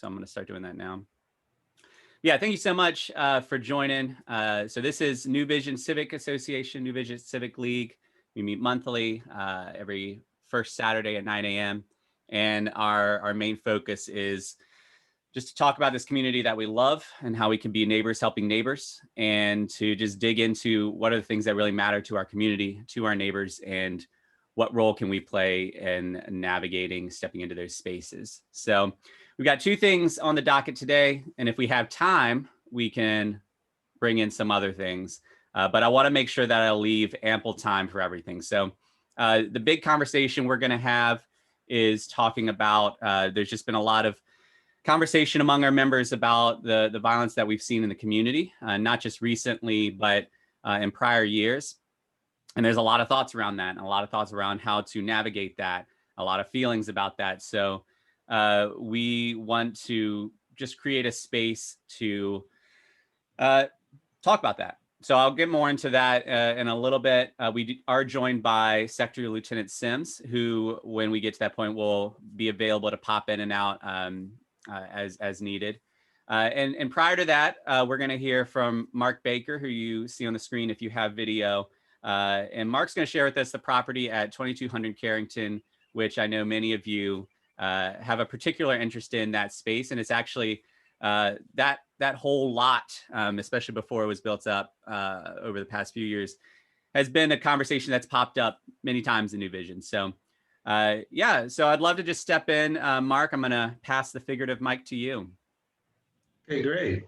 So I'm going to start doing that now. Yeah, thank you so much for joining. So this is New Vision Civic Association, New Vision Civic League. We meet monthly every first Saturday at 9 a.m. And our main focus is just to talk about this community that we love and how we can be neighbors helping neighbors, and to just dig into what are the things that really matter to our community, to our neighbors, and what role can we play in navigating, stepping into those spaces. So we've got two things on the docket today, and if we have time, we can bring in some other things. But I want to make sure that I'll leave ample time for everything. So the big conversation we're going to have is talking about, there's just been a lot of conversation among our members about the violence that we've seen in the community, not just recently, but in prior years. And there's a lot of thoughts around that, and a lot of thoughts around how to navigate that, a lot of feelings about that. So we want to just create a space to talk about that. So I'll get more into that in a little bit. We are joined by Secretary Lieutenant Sims, who, when we get to that point, will be available to pop in and out as needed. And prior to that, we're going to hear from Mark Baker, who you see on the screen if you have video. And Mark's going to share with us the property at 2200 Carrington, which I know many of you have a particular interest in that space. And it's actually that whole lot, especially before it was built up over the past few years, has been a conversation that's popped up many times in New Vision. So yeah, so I'd love to just step in. Mark, I'm going to pass the figurative mic to you. Okay, great.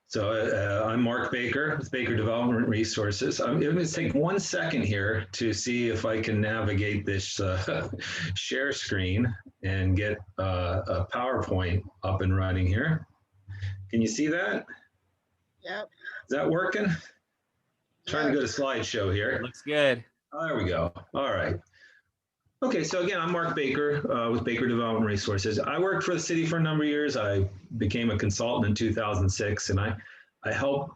So I'm Mark Baker with Baker Development Resources. I'm going to take 1 second here to see if I can navigate this share screen and get a PowerPoint up and running here. Can you see that? Yep. Is that working? Trying to go to slideshow here. Looks good. Oh, there we go. All right. Okay, so again, I'm Mark Baker with Baker Development Resources. I worked for the city for a number of years. I became a consultant in 2006, and I help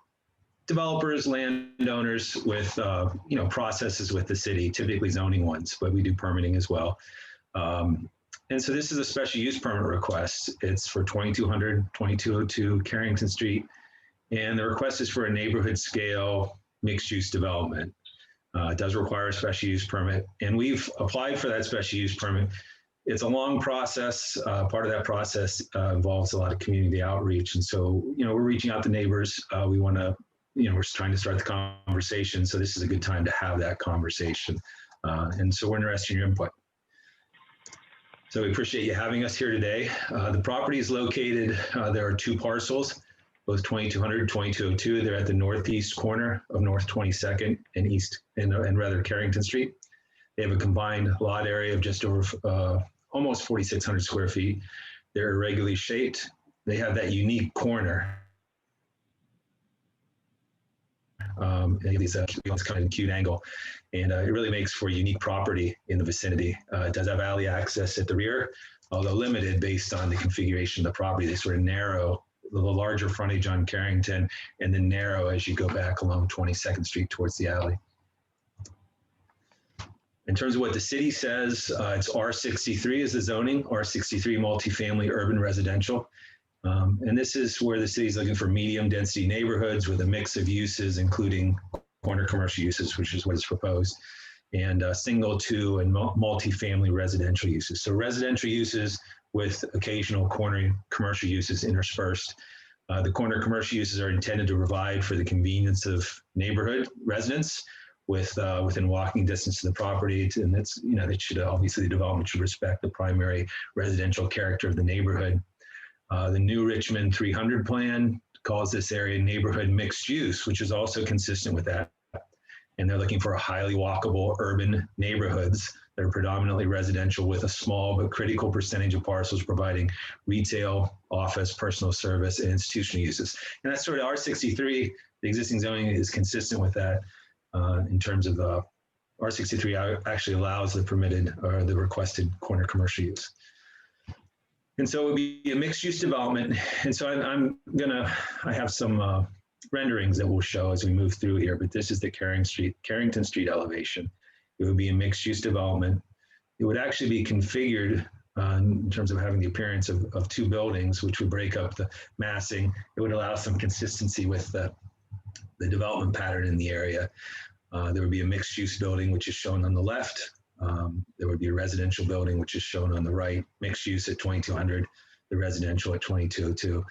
developers, landowners with processes with the city, typically zoning ones, but we do permitting as well. And so this is a special use permit request. It's for 2202 Carrington Street, and the request is for a neighborhood scale mixed use development. It does require a special use permit, and we've applied for that special use permit. It's a long process. Part of that process involves a lot of community outreach, and so we're reaching out to neighbors. We want to, we're trying to start the conversation. So this is a good time to have that conversation, and so we're interested in your input. So we appreciate you having us here today. The property is located. There are two parcels, both 2200 and 2202. They're at the northeast corner of North 22nd and East and rather Carrington Street. They have a combined lot area of just over almost 4,600 square feet. They're irregularly shaped. They have that unique corner. These kind of acute angle, and it really makes for a unique property in the vicinity. It does have alley access at the rear, although limited based on the configuration of the property. They sort of narrow, the larger frontage on Carrington, and then narrow as you go back along 22nd Street towards the alley. In terms of what the city says, it's R63 is the zoning, R63 multifamily urban residential. And this is where the city is looking for medium density neighborhoods with a mix of uses, including corner commercial uses, which is what is proposed, and single, two, and multifamily residential uses. So residential uses with occasional corner commercial uses interspersed. The corner commercial uses are intended to provide for the convenience of neighborhood residents within walking distance to the property. And that's, that should obviously, the development should respect the primary residential character of the neighborhood. The new Richmond 300 plan calls this area neighborhood mixed use, which is also consistent with that. And they're looking for highly walkable urban neighborhoods that are predominantly residential with a small but critical percentage of parcels providing retail, office, personal service, and institutional uses. And that's sort of R63, the existing zoning is consistent with that in terms of R63 actually allows the permitted or the requested corner commercial use. And so it would be a mixed use development. And so I have some renderings that we'll show as we move through here, but this is the Carrington Street elevation. It would be a mixed use development. It would actually be configured in terms of having the appearance of two buildings, which would break up the massing. It would allow some consistency with the development pattern in the area. There would be a mixed-use building, which is shown on the left. There would be a residential building, which is shown on the right, mixed use at 2200, the residential at 2202.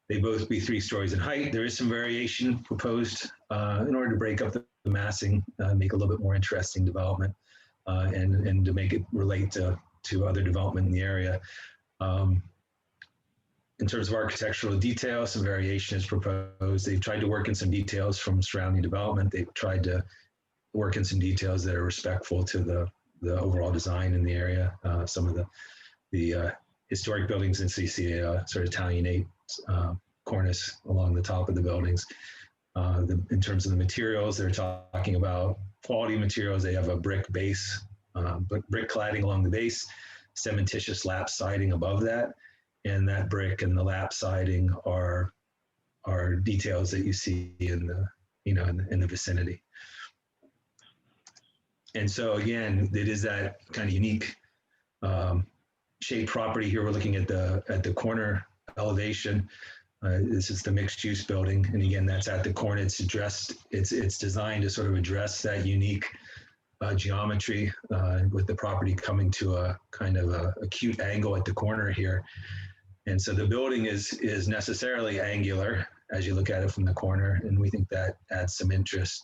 They both be 3 stories in height. There is some variation proposed in order to break up the massing, make a little bit more interesting development, and to make it relate to other development in the area. In terms of architectural detail, some variation is proposed. They've tried to work in some details from surrounding development. They've tried to work in some details that are respectful to the overall design in the area. Some of the historic buildings in CC, sort of Italianate cornice along the top of the buildings. In terms of the materials, they're talking about quality materials. They have a brick base, but brick cladding along the base, cementitious lap siding above that, and that brick and the lap siding are details that you see in the in the vicinity. And so again, it is that kind of unique shaped property here. We're looking at the corner elevation. This is the mixed-use building, and again, that's at the corner. It's designed to sort of address that unique geometry with the property coming to a kind of a acute angle at the corner here. And so the building is necessarily angular as you look at it from the corner, and we think that adds some interest.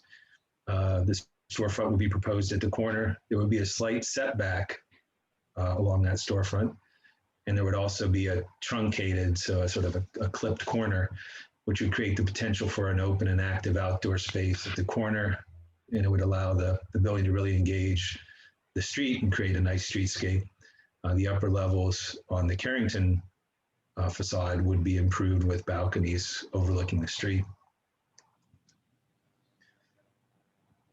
This storefront would be proposed at the corner. There would be a slight setback along that storefront, and there would also be a truncated, so a sort of a clipped corner, which would create the potential for an open and active outdoor space at the corner, and it would allow the building to really engage the street and create a nice streetscape. The upper levels on the Carrington facade would be improved with balconies overlooking the street.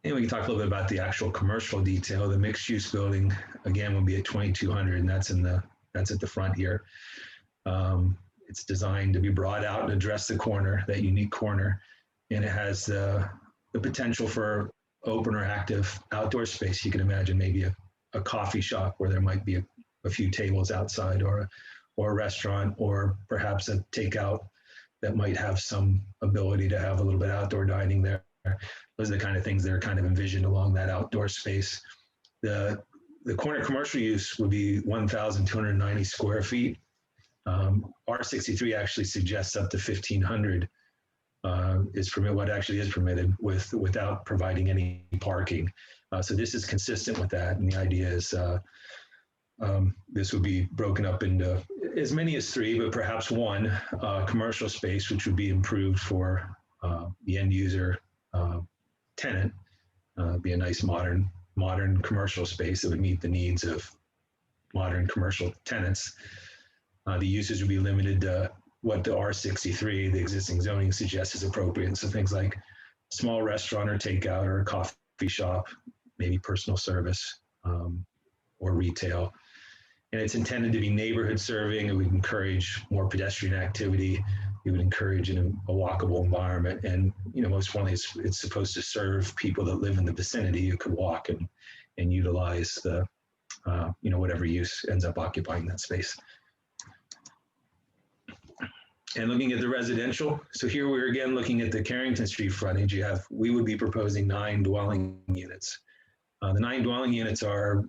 And we can talk a little bit about the actual commercial detail. The mixed-use building, again, will be at 2200, and that's at the front here. It's designed to be brought out and address the corner, that unique corner, and it has the potential for open or active outdoor space. You can imagine maybe a coffee shop where there might be a few tables outside, or a restaurant, or perhaps a takeout that might have some ability to have a little bit of outdoor dining there. Those are the kind of things that are kind of envisioned along that outdoor space. The corner commercial use would be 1,290 square feet. R63 actually suggests up to 1,500 is permitted, what actually is permitted without providing any parking. So this is consistent with that, and the idea is this would be broken up into as many as 3, but perhaps 1 commercial space, which would be improved for the end user tenant. Be a nice modern commercial space that would meet the needs of modern commercial tenants. The usage would be limited to what the R63, the existing zoning, suggests is appropriate. So things like small restaurant or takeout or a coffee shop, maybe personal service or retail. And it's intended to be neighborhood serving. It would encourage more pedestrian activity. It would encourage a walkable environment. And, most importantly, it's supposed to serve people that live in the vicinity who could walk and utilize the, whatever use ends up occupying that space. And looking at the residential, so here we're again looking at the Carrington Street frontage. We would be proposing 9 dwelling units. The 9 dwelling units are,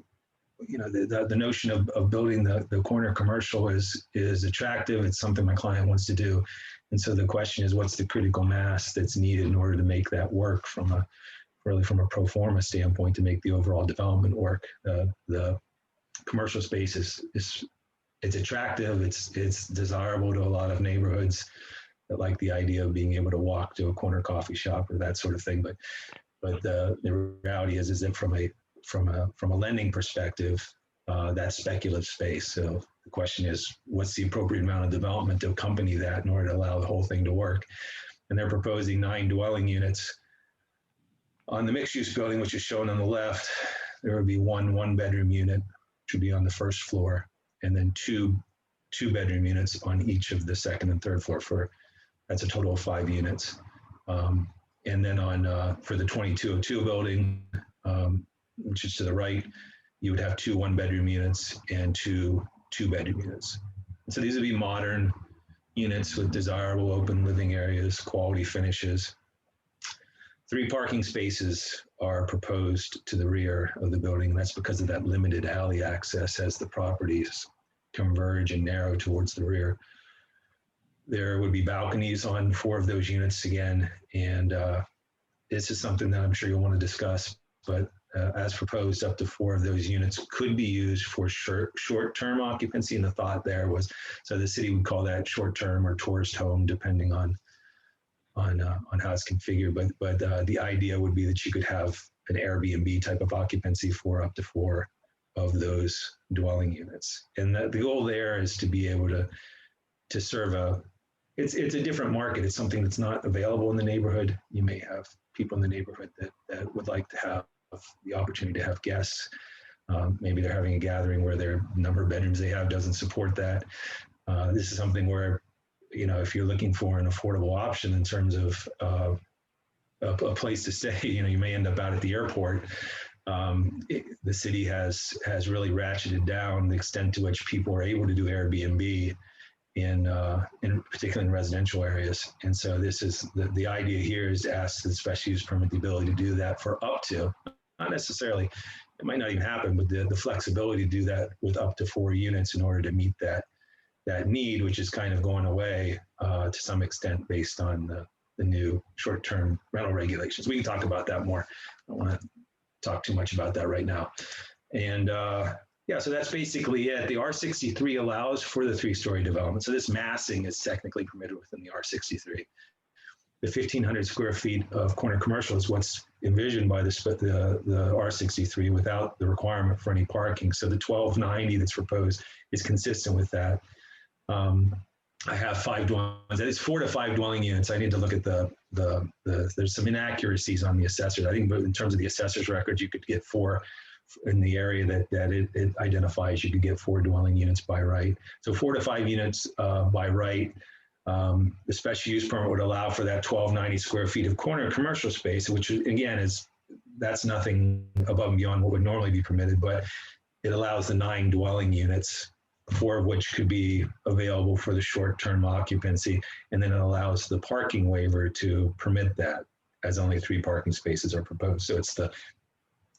the notion of building the corner commercial is attractive. It's something my client wants to do. And so the question is, what's the critical mass that's needed in order to make that work from a pro forma standpoint, to make the overall development work? The commercial space it's attractive. It's desirable to a lot of neighborhoods that like the idea of being able to walk to a corner coffee shop or that sort of thing. But the reality is that from a lending perspective, that's speculative space. So the question is, what's the appropriate amount of development to accompany that in order to allow the whole thing to work? And they're proposing 9 dwelling units. On the mixed-use building, which is shown on the left, there would be one bedroom unit, which would be on the first floor, and then two bedroom units on each of the second and third floor. That's a total of 5 units. And then for the 2202 building, which is to the right, you would have 2 one-bedroom units and 2 2-bedroom units. And so these would be modern units with desirable open living areas, quality finishes. 3 parking spaces are proposed to the rear of the building. That's because of that limited alley access as the properties converge and narrow towards the rear. There would be balconies on 4 of those units again, and this is something that I'm sure you'll want to discuss, but as proposed, up to 4 of those units could be used for short-term occupancy, and the thought there was, so the city would call that short-term or tourist home, depending on how it's configured, but the idea would be that you could have an Airbnb type of occupancy for up to 4 of those dwelling units. And the goal there is to be able to serve it's a different market. It's something that's not available in the neighborhood. You may have people in the neighborhood that would like to have the opportunity to have guests. Maybe they're having a gathering where their number of bedrooms they have doesn't support that. This is something where, you know, if you're looking for an affordable option in terms of a place to stay, you know, you may end up out at the airport. The city has really ratcheted down the extent to which people are able to do Airbnb in particularly in residential areas. And so this is the idea here is to ask the special use permit the ability to do that for up to, not necessarily, it might not even happen, but the flexibility to do that with up to 4 units in order to meet that need, which is kind of going away to some extent based on the new short-term rental regulations. We can talk about that more. I don't want to talk too much about that right now. And yeah, so that's basically it. The R63 allows for the 3-story development. So this massing is technically permitted within the R63. The 1,500 square feet of corner commercial is what's envisioned by the R63 without the requirement for any parking. So the 1,290 that's proposed is consistent with that. I have 5 dwellings. That is 4 to 5 dwelling units. I need to look at there's some inaccuracies on the assessors. I think in terms of the assessor's records, you could get 4 in the area that it identifies. You could get 4 dwelling units by right. So 4 to 5 units by right. The special use permit would allow for that 1,290 square feet of corner commercial space, which again that's nothing above and beyond what would normally be permitted, but it allows the 9 dwelling units, 4 of which could be available for the short-term occupancy, and then it allows the parking waiver to permit that, as only 3 parking spaces are proposed. So it's the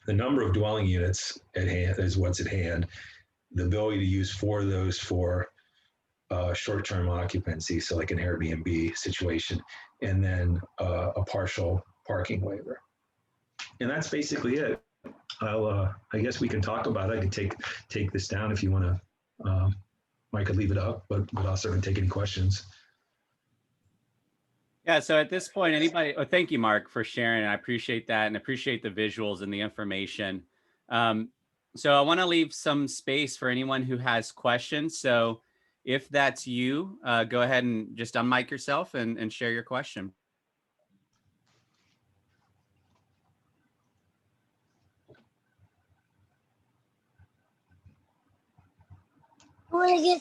number of dwelling units at hand is what's at hand, the ability to use 4 of those for short-term occupancy, so like an Airbnb situation, and then a partial parking waiver. And that's basically it. I guess we can talk about it. I can take this down if you want to. I could leave it up, but I'll certainly take any questions. Yeah, so at this point, anybody, thank you, Mark, for sharing. I appreciate that and appreciate the visuals and the information. So I want to leave some space for anyone who has questions. So if that's you, go ahead and just unmic yourself and share your question.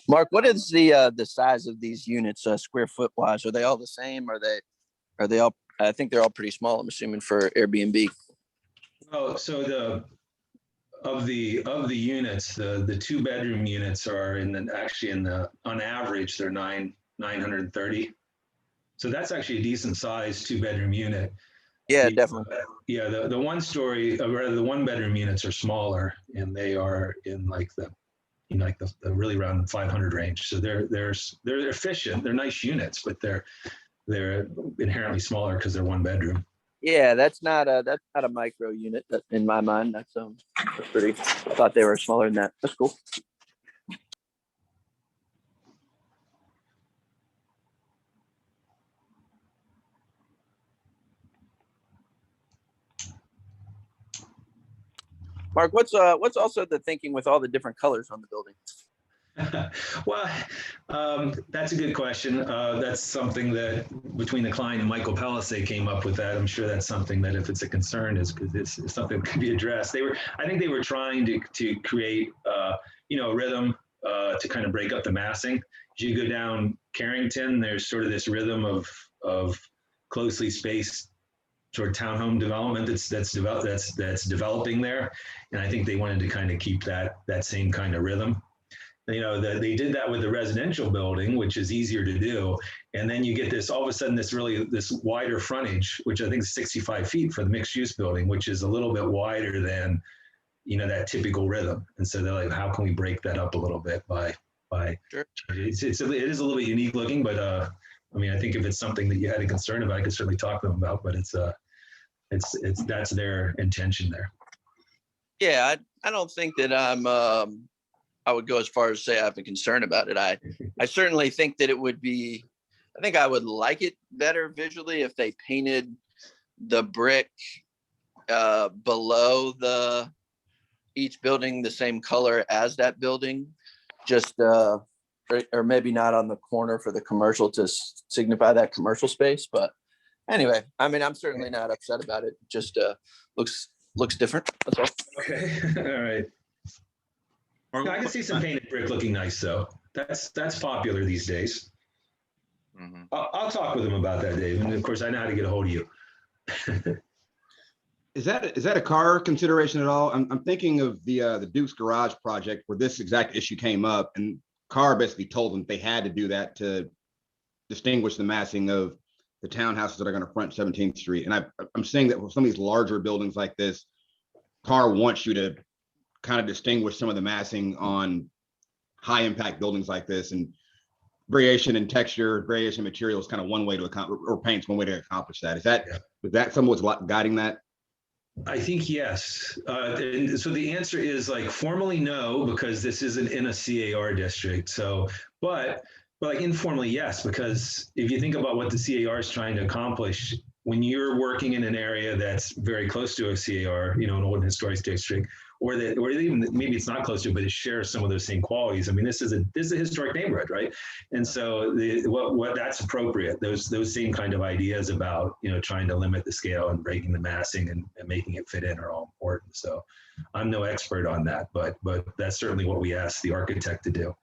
Mark, what is the size of these units square foot wise? Are they all the same? Are they all? I think they're all pretty small. I'm assuming for Airbnb. Oh, so of the units, the 2-bedroom units are on average they're 930. So that's actually a decent size 2-bedroom unit. Yeah, definitely. Yeah, the 1-story, or rather the 1-bedroom units are smaller, and they are in like the really around the 500 range. So they're efficient. They're nice units, but they're inherently smaller because they're 1-bedroom. Yeah, that's not a micro unit in my mind. That's pretty. I thought they were smaller than that. That's cool. Mark, what's also the thinking with all the different colors on the building? Well, that's a good question. That's something that between the client and Michael Palisade came up with that. I'm sure that's something that if it's a concern is something that could be addressed. I think they were trying to create, a rhythm to kind of break up the massing. As you go down Carrington, there's sort of this rhythm of closely spaced sort of townhome development that's developing there. And I think they wanted to kind of keep that same kind of rhythm. they did that with the residential building, which is easier to do. And then you get this, all of a sudden, this wider frontage, which I think is 65 feet for the mixed use building, which is a little bit wider than, that typical rhythm. And so they're like, how can we break that up a little bit by Sure. it is a little bit unique looking, but I think if it's something that you had a concern about, I could certainly talk to them about, but it's that's their intention there. Yeah, I don't think that I would go as far as say I have a concern about it. I certainly think that it would be, I think I would like it better visually if they painted the brick below each building the same color as that building, just or maybe not on the corner for the commercial to signify that commercial space. But anyway, I'm certainly not upset about it. Just looks different. That's all. Okay. All right. I can see some painted brick looking nice, though. That's popular these days. Mm-hmm. I'll talk with them about that, Dave. And of course, I know how to get a hold of you. Is that a car consideration at all? I'm thinking of the Duke's Garage project where this exact issue came up, and Carr basically told them they had to do that to distinguish the massing of the townhouses that are going to front 17th Street. And I'm saying that with some of these larger buildings like this, Carr wants you to kind of distinguish some of the massing on high impact buildings like this, and variation in texture, variation in material is kind of one way to accomplish, or paint's one way to accomplish that. Is that something what's guiding that? I think yes. And so the answer is like formally no, because this isn't in a CAR district. So, but like informally yes, because if you think about what the CAR is trying to accomplish, when you're working in an area that's very close to a CAR, an old historic district, or even maybe it's not close to, but it shares some of those same qualities. This is a historic neighborhood, right? And so what that's appropriate. Those same kind of ideas about trying to limit the scale and breaking the massing and making it fit in are all important. So I'm no expert on that, but that's certainly what we asked the architect to do.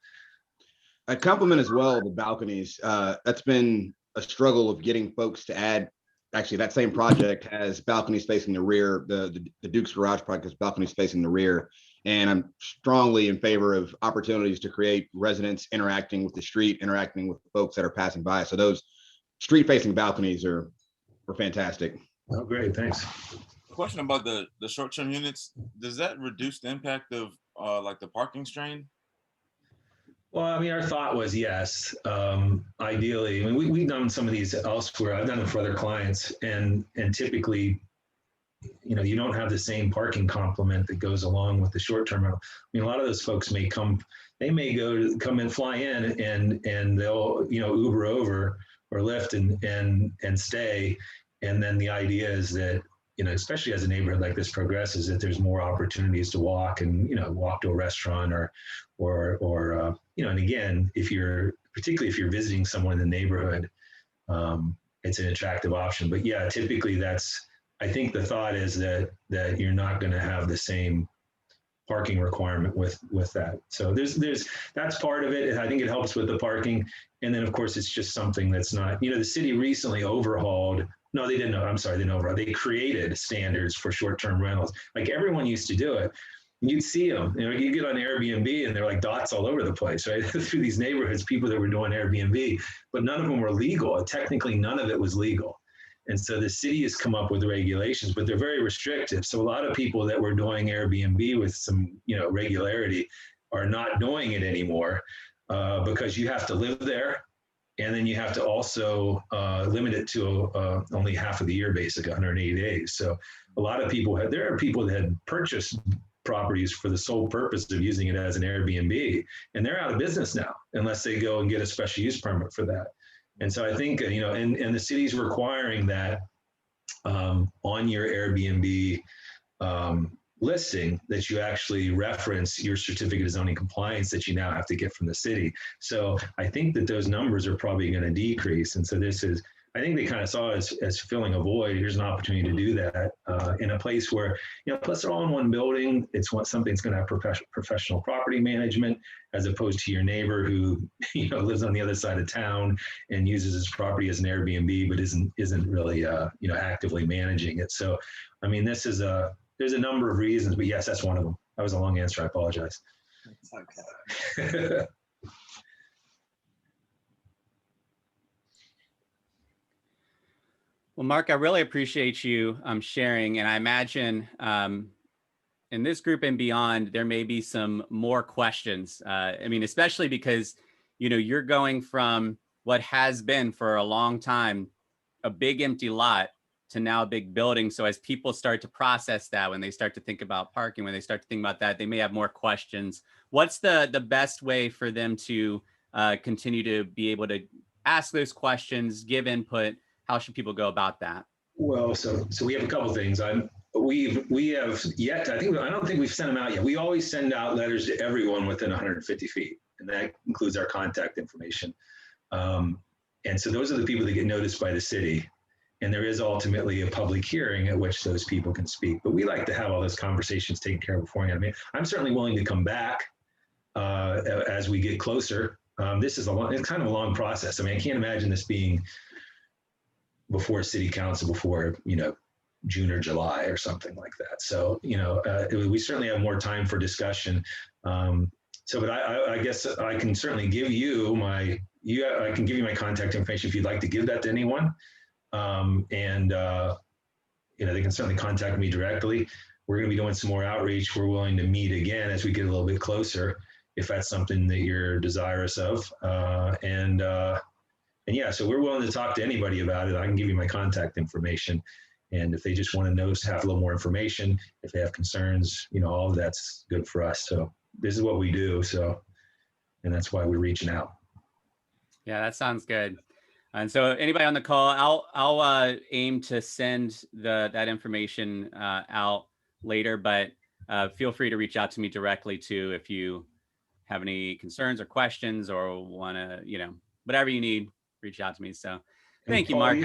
I compliment as well the balconies. That's been a struggle of getting folks to add. Actually, that same project has balconies facing the rear. The Duke's Garage project has balconies facing the rear. And I'm strongly in favor of opportunities to create residents interacting with the street, interacting with folks that are passing by. So those street facing balconies are fantastic. Oh, great. Thanks. Question about the short-term units. Does that reduce the impact of like the parking strain? Well, our thought was yes. Ideally, we've done some of these elsewhere. I've done it for other clients, and typically, you don't have the same parking complement that goes along with the short-term rental. A lot of those folks may come and fly in, and they'll Uber over or Lyft and stay. And then the idea is that especially as a neighborhood like this progresses, that there's more opportunities to walk and walk to a restaurant or and again, particularly if you're visiting someone in the neighborhood, it's an attractive option. But yeah, typically I think the thought is that you're not going to have the same parking requirement with that. So that's part of it. I think it helps with the parking. And then of course it's just something that's not, the city recently overhauled. No, they didn't. I'm sorry, they didn't overhaul. They created standards for short-term rentals. Like everyone used to do it. You'd see them, you get on Airbnb and they're like dots all over the place, right? Through these neighborhoods, people that were doing Airbnb, but none of them were legal. Technically, none of it was legal. And so the city has come up with regulations, but they're very restrictive. So a lot of people that were doing Airbnb with some, regularity are not doing it anymore because you have to live there. And then you have to also limit it to only half of the year, basically 180 days. So a lot of people there are people that had purchased properties for the sole purpose of using it as an Airbnb, and they're out of business now unless they go and get a special use permit for that. And so I think, and the city's requiring that on your Airbnb listing that you actually reference your certificate of zoning compliance that you now have to get from the city. So I think that those numbers are probably going to decrease. And so I think they kind of saw it as filling a void. Here's an opportunity to do that in a place where, plus they're all in one building. It's something that's going to have professional property management, as opposed to your neighbor who, lives on the other side of town and uses his property as an Airbnb, but isn't really, actively managing it. So, there's a number of reasons, but yes, that's one of them. That was a long answer. I apologize. It's okay. Well, Mark, I really appreciate you sharing, and I imagine in this group and beyond, there may be some more questions. I mean, especially because, you know, you're going from what has been for a long time a big empty lot to now a big building. So as people start to process that, when they start to think about parking, when they start to think about that, they may have more questions. What's the best way for them to continue to be able to ask those questions, give input? How should people go about that? Well, so we have a couple things. We have yet. I don't think we've sent them out yet. We always send out letters to everyone within 150 feet, and that includes our contact information. And so those are the people that get noticed by the city. And there is ultimately a public hearing at which those people can speak. But we like to have all those conversations taken care of beforehand. I mean, I'm certainly willing to come back as we get closer. This is it's kind of a long process. I mean, I can't imagine this being before city council before, you know, June or July or something like that. So, you know, we certainly have more time for discussion. But I guess I can certainly give you I can give you my contact information if you'd like to give that to anyone. You know, they can certainly contact me directly. We're going to be doing some more outreach. We're willing to meet again as we get a little bit closer, if that's something that you're desirous of. And yeah, so we're willing to talk to anybody about it. I can give you my contact information. And if they just want to know, have a little more information, if they have concerns, you know, all of that's good for us. So this is what we do. So, and that's why we're reaching out. Yeah, that sounds good. And so anybody on the call, I'll aim to send that information out later, but feel free to reach out to me directly too if you have any concerns or questions or want to, you know, whatever you need, reach out to me. So thank you, Mark.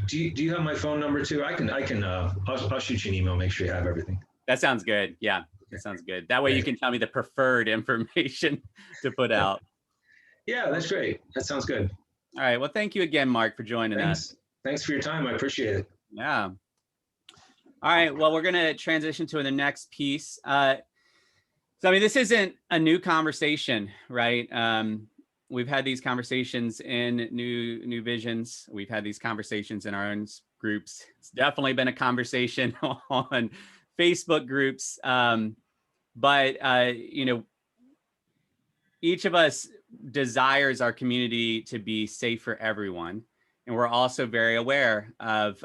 Do you have my phone number too? I'll shoot you an email, make sure you have everything. That sounds good. Yeah, that sounds good. That way you can tell me the preferred information to put out. Yeah, that's great. That sounds good. All right. Well, thank you again, Mark, for joining us. Thanks for your time. I appreciate it. Yeah. All right. Well, we're going to transition to the next piece. So, I mean, this isn't a new conversation, right? We've had these conversations in New Visions. We've had these conversations in our own groups. It's definitely been a conversation on Facebook groups. But you know, each of us desires our community to be safe for everyone. And we're also very aware of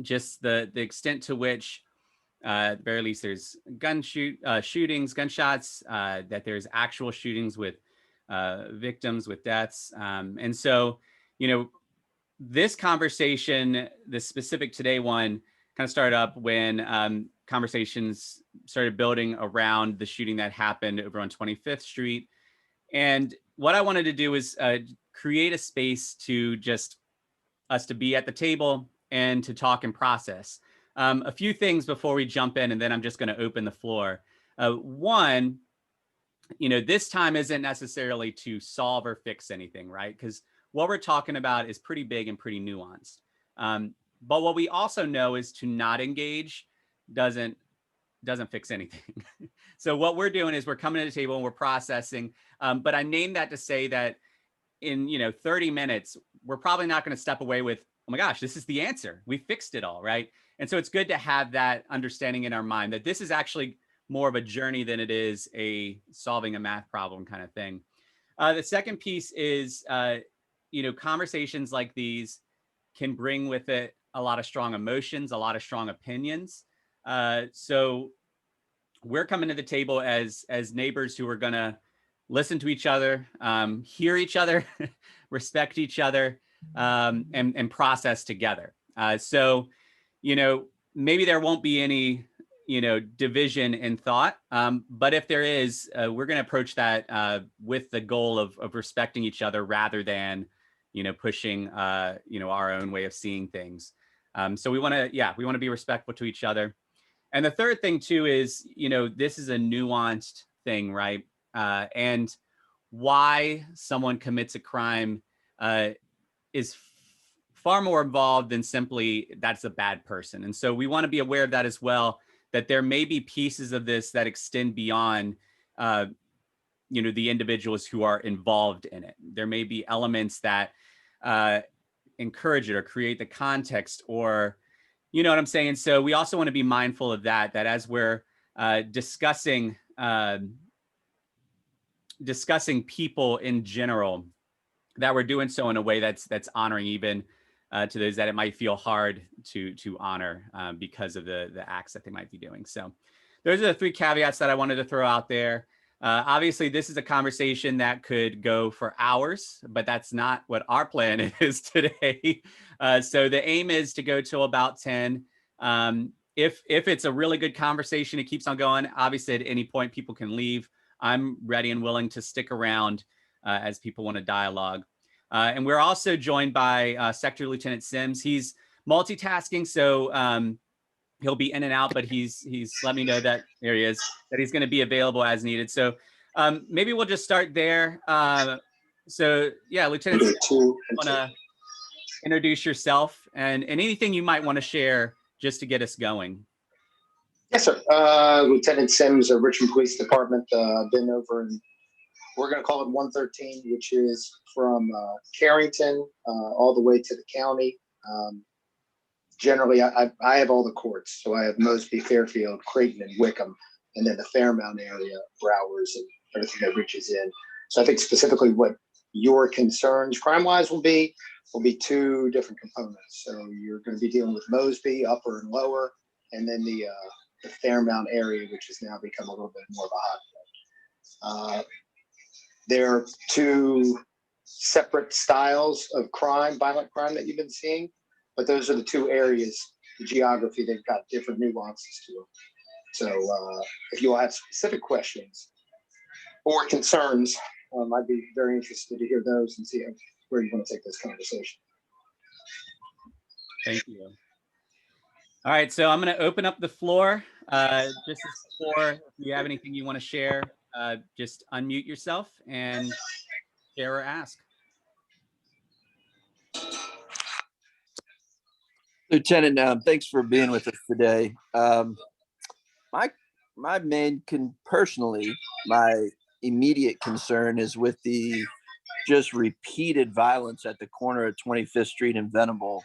just the extent to which, at the very least, there's shootings, gunshots, that there's actual shootings with victims, with deaths. And so, you know, this conversation, the specific today one, kind of started up when conversations started building around the shooting that happened over on 25th Street. And what I wanted to do is create a space to just us to be at the table and to talk and process. A few things before we jump in, and then I'm just going to open the floor. One, you know, this time isn't necessarily to solve or fix anything, right? Because what we're talking about is pretty big and pretty nuanced. But what we also know is to not engage doesn't fix anything. So what we're doing is we're coming to the table and we're processing. But I named that to say that in, you know, 30 minutes, we're probably not going to step away with, oh my gosh, this is the answer. We fixed it all, right? And so it's good to have that understanding in our mind that this is actually more of a journey than it is a solving a math problem kind of thing. The second piece is, you know, conversations like these can bring with it a lot of strong emotions, a lot of strong opinions. So we're coming to the table as neighbors who are going to listen to each other, hear each other, respect each other, and process together. So, you know, maybe there won't be any, you know, division in thought. But if there is, we're going to approach that with the goal of respecting each other rather than, you know, pushing, you know, our own way of seeing things. So we want to be respectful to each other. And the third thing too is, you know, this is a nuanced thing, right? And why someone commits a crime is far more involved than simply that's a bad person. And so we want to be aware of that as well, that there may be pieces of this that extend beyond the individuals who are involved in it. There may be elements that encourage it or create the context, or you know what I'm saying? So we also want to be mindful of that as we're discussing people in general, that we're doing so in a way that's honoring even to those that it might feel hard to honor because of the acts that they might be doing. So those are the 3 caveats that I wanted to throw out there. Obviously, this is a conversation that could go for hours, but that's not what our plan is today. So the aim is to go till about 10. If it's a really good conversation, it keeps on going. Obviously, at any point, people can leave. I'm ready and willing to stick around as people want to dialogue. And we're also joined by Sector Lieutenant Sims. He's multitasking, so he'll be in and out, but he's let me know that there he is, that he's going to be available as needed. So maybe we'll just start there. So yeah, Lieutenant Sims, you want to introduce yourself and anything you might want to share just to get us going. Yes, sir. Lieutenant Sims of Richmond Police Department. Been over in, we're going to call it 113, which is from Carrington all the way to the county. Generally, I have all the courts. So I have Mosby, Fairfield, Creighton, and Wickham, and then the Fairmount area, Browers, and everything that reaches in. So I think specifically what your concerns crime-wise will be 2 different components. So you're going to be dealing with Mosby, upper and lower, and then the Fairmount area, which has now become a little bit more of a hotbed. There are 2 separate styles of crime, violent crime, that you've been seeing, but those are the 2 areas, the geography, they've got different nuances to them. So if you all have specific questions or concerns, I'd be very interested to hear those and see where you want to take this conversation. Thank you. All right, so I'm going to open up the floor. Just as before, if you have anything you want to share, just unmute yourself and share or ask. Lieutenant, thanks for being with us today. My main personally, my immediate concern is with the just repeated violence at the corner of 25th Street and Venable,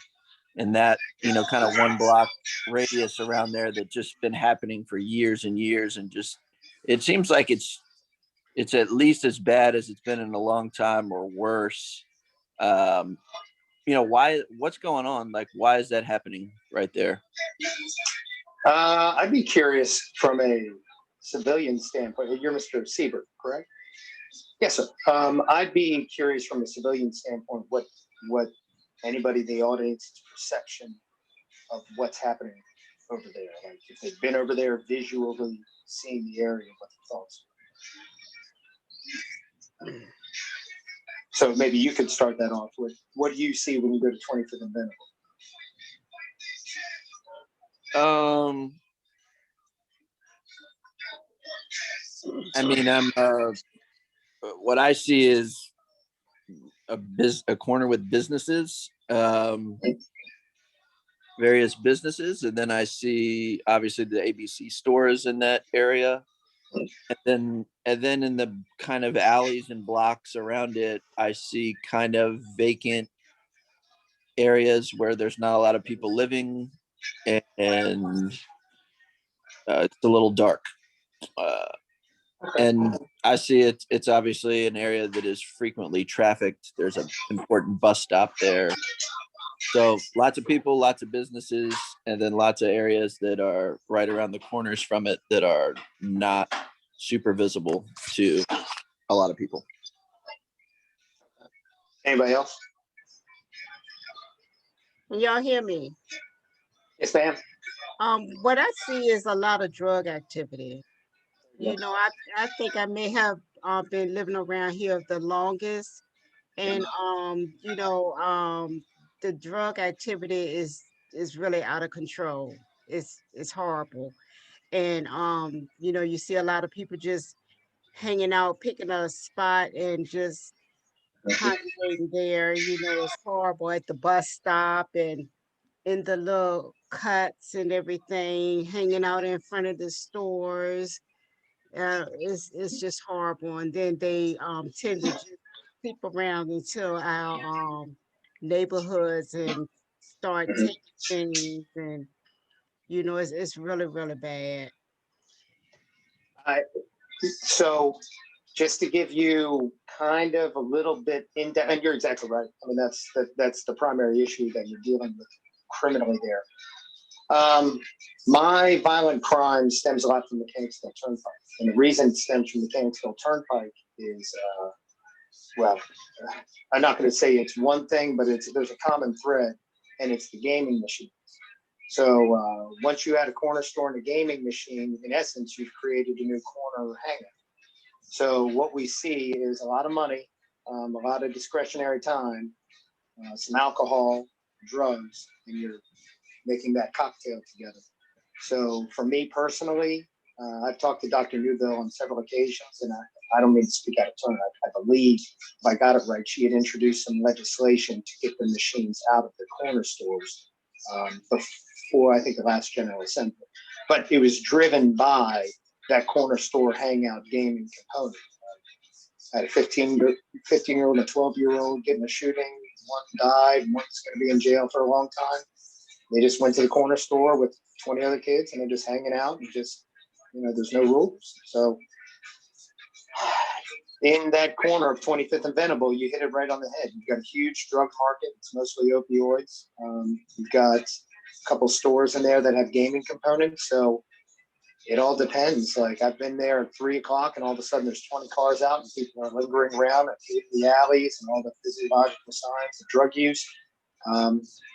and that, kind of 1 block radius around there that just been happening for years and years. And just, it seems like it's at least as bad as it's been in a long time or worse. What's going on? Like, why is that happening right there? I'd be curious from a civilian standpoint. You're Mr. Siebert, correct? Yes, sir. I'd be curious from a civilian standpoint what anybody in the audience's perception of what's happening over there. Like, if they've been over there, visually seeing the area, what the thoughts are. So maybe you could start that off with, what do you see when you go to 25th and Venable? I mean, what I see is a corner with businesses, various businesses, and then I see obviously the ABC stores in that area, and then in the kind of alleys and blocks around it, I see kind of vacant areas where there's not a lot of people living, and it's a little dark. And I see it's obviously an area that is frequently trafficked. There's an important bus stop there. So lots of people, lots of businesses, and then lots of areas that are right around the corners from it that are not super visible to a lot of people. Anybody else? Can y'all hear me? Yes, ma'am. What I see is a lot of drug activity. I think I may have been living around here the longest, and the drug activity is really out of control. It's horrible, and you see a lot of people just hanging out, picking a spot, and just congregating there. It's horrible at the bus stop and in the little cuts and everything, hanging out in front of the stores. It's just horrible. And then they tend to just creep around into our neighborhoods and start taking things, and it's really really bad. I, so just to give you kind of a little bit in depth, and you're exactly right. I mean, that's the primary issue that you're dealing with criminally there. My violent crime stems a lot from the Mechanicsville Turnpike, and the reason it stems from the Mechanicsville Turnpike is, well, I'm not going to say it's one thing, but there's a common thread, and it's the gaming machine. So once you add a corner store and a gaming machine, in essence, you've created a new corner hangout. So what we see is a lot of money, a lot of discretionary time, some alcohol, drugs, and you're making that cocktail together. So for me personally, I've talked to Dr. Newville on several occasions, and I don't mean to speak out of turn. I believe, if I got it right, she had introduced some legislation to get the machines out of the corner stores before, I think, the last General Assembly. But it was driven by that corner store hangout gaming component. I had a 15-year-old and a 12-year-old getting a shooting. One died, one's going to be in jail for a long time. They just went to the corner store with 20 other kids, and they're just hanging out, and just, there's no rules. So in that corner of 25th and Venable, you hit it right on the head. You've got a huge drug market. It's mostly opioids. You've got a couple stores in there that have gaming components. So it all depends. Like, I've been there at 3 o'clock, and all of a sudden there's 20 cars out, and people are lingering around at the alleys and all the physiological signs of drug use.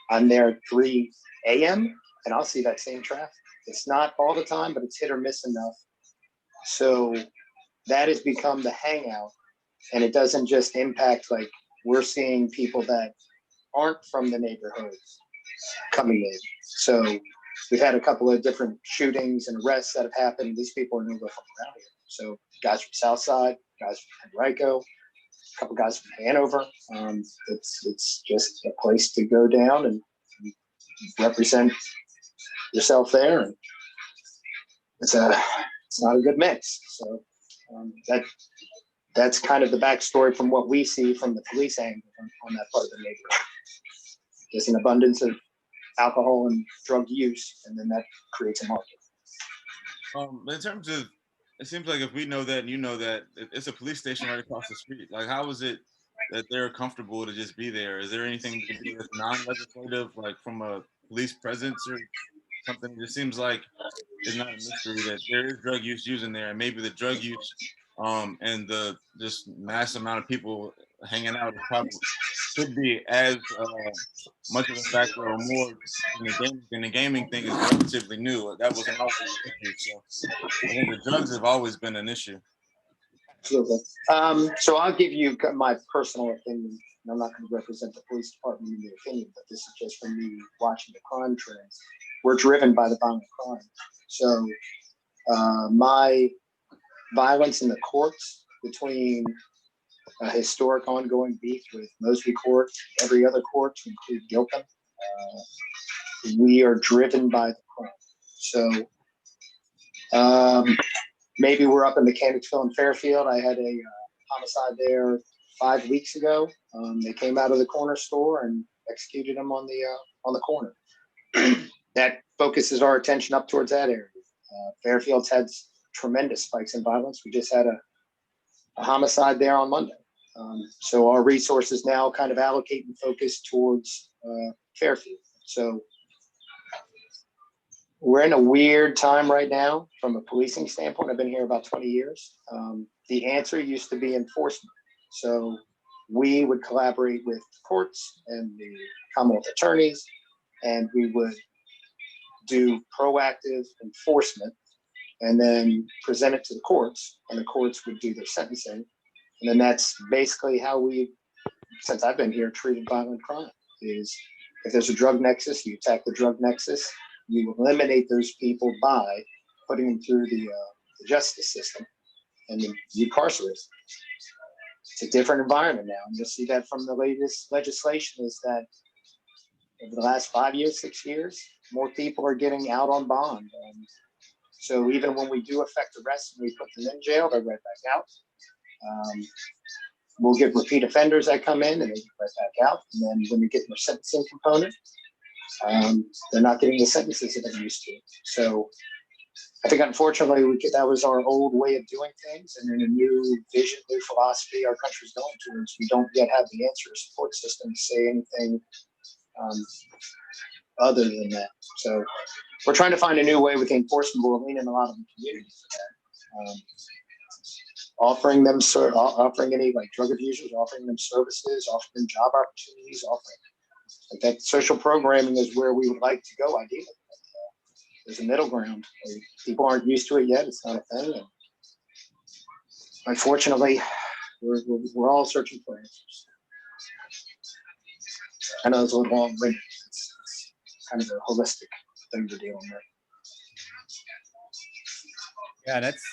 I'm there at 3 a.m. and I'll see that same traffic. It's not all the time, but it's hit or miss enough. So that has become the hangout, and it doesn't just impact, like, we're seeing people that aren't from the neighborhoods coming in. So we've had a couple of different shootings and arrests that have happened. These people are nowhere from around here. So guys from Southside, guys from Henrico, a couple guys from Hanover. It's just a place to go down and represent yourself there, and it's not a good mix. So that's kind of the backstory from what we see from the police angle on that part of the neighborhood. There's an abundance of alcohol and drug use, and then that creates a market. In terms of, it seems like if we know that and you know that, it's a police station right across the street. Like, how is it that they're comfortable to just be there? Is there anything to do with non-legislative, like from a police presence or something? It just seems like it's not a mystery that there is drug use used in there, and maybe the drug use and the just mass amount of people hanging out probably could be as much of a factor or more than the gaming thing is relatively new. That wasn't always an issue. So I think the drugs have always been an issue. Absolutely. So I'll give you my personal opinion. And I'm not going to represent the police department in the opinion, but this is just from me watching the crime trends. We're driven by the violent crime. So my violence in the courts, between a historic ongoing beef with Mosby Court, every other court to include Gilpin, we are driven by the crime. So maybe we're up in Mechanicsville and Fairfield. I had a homicide there 5 weeks ago. They came out of the corner store and executed them on the corner. That focuses our attention up towards that area. Fairfield's had tremendous spikes in violence. We just had a homicide there on Monday. So our resources now kind of allocate and focus towards Fairfield. So we're in a weird time right now from a policing standpoint. I've been here about 20 years. The answer used to be enforcement. So we would collaborate with the courts and the Commonwealth attorneys, and we would do proactive enforcement and then present it to the courts, and the courts would do their sentencing. And then that's basically how we, since I've been here, treated violent crime. Is if there's a drug nexus, you attack the drug nexus, you eliminate those people by putting them through the justice system and then you incarcerate them. It's a different environment now. And you'll see that from the latest legislation is that over the last 5 years, 6 years, more people are getting out on bond. So even when we do effect arrests and we put them in jail, they're right back out. We'll get repeat offenders that come in and they get right back out. And then when we get their sentencing component, they're not getting the sentences that they're used to. So I think, unfortunately, that was our old way of doing things. And in a new vision, new philosophy our country's going towards, we don't yet have the answer or support system to say anything other than that. So we're trying to find a new way with the enforcement. We're leaning a lot of the community for that. Offering any like drug abusers, offering them services, offering them job opportunities, offering that social programming is where we would like to go ideally. There's a middle ground. People aren't used to it yet. It's not a thing. And unfortunately, we're all searching for answers. I know it's a little long-winded. It's kind of a holistic thing to deal with. Yeah, that's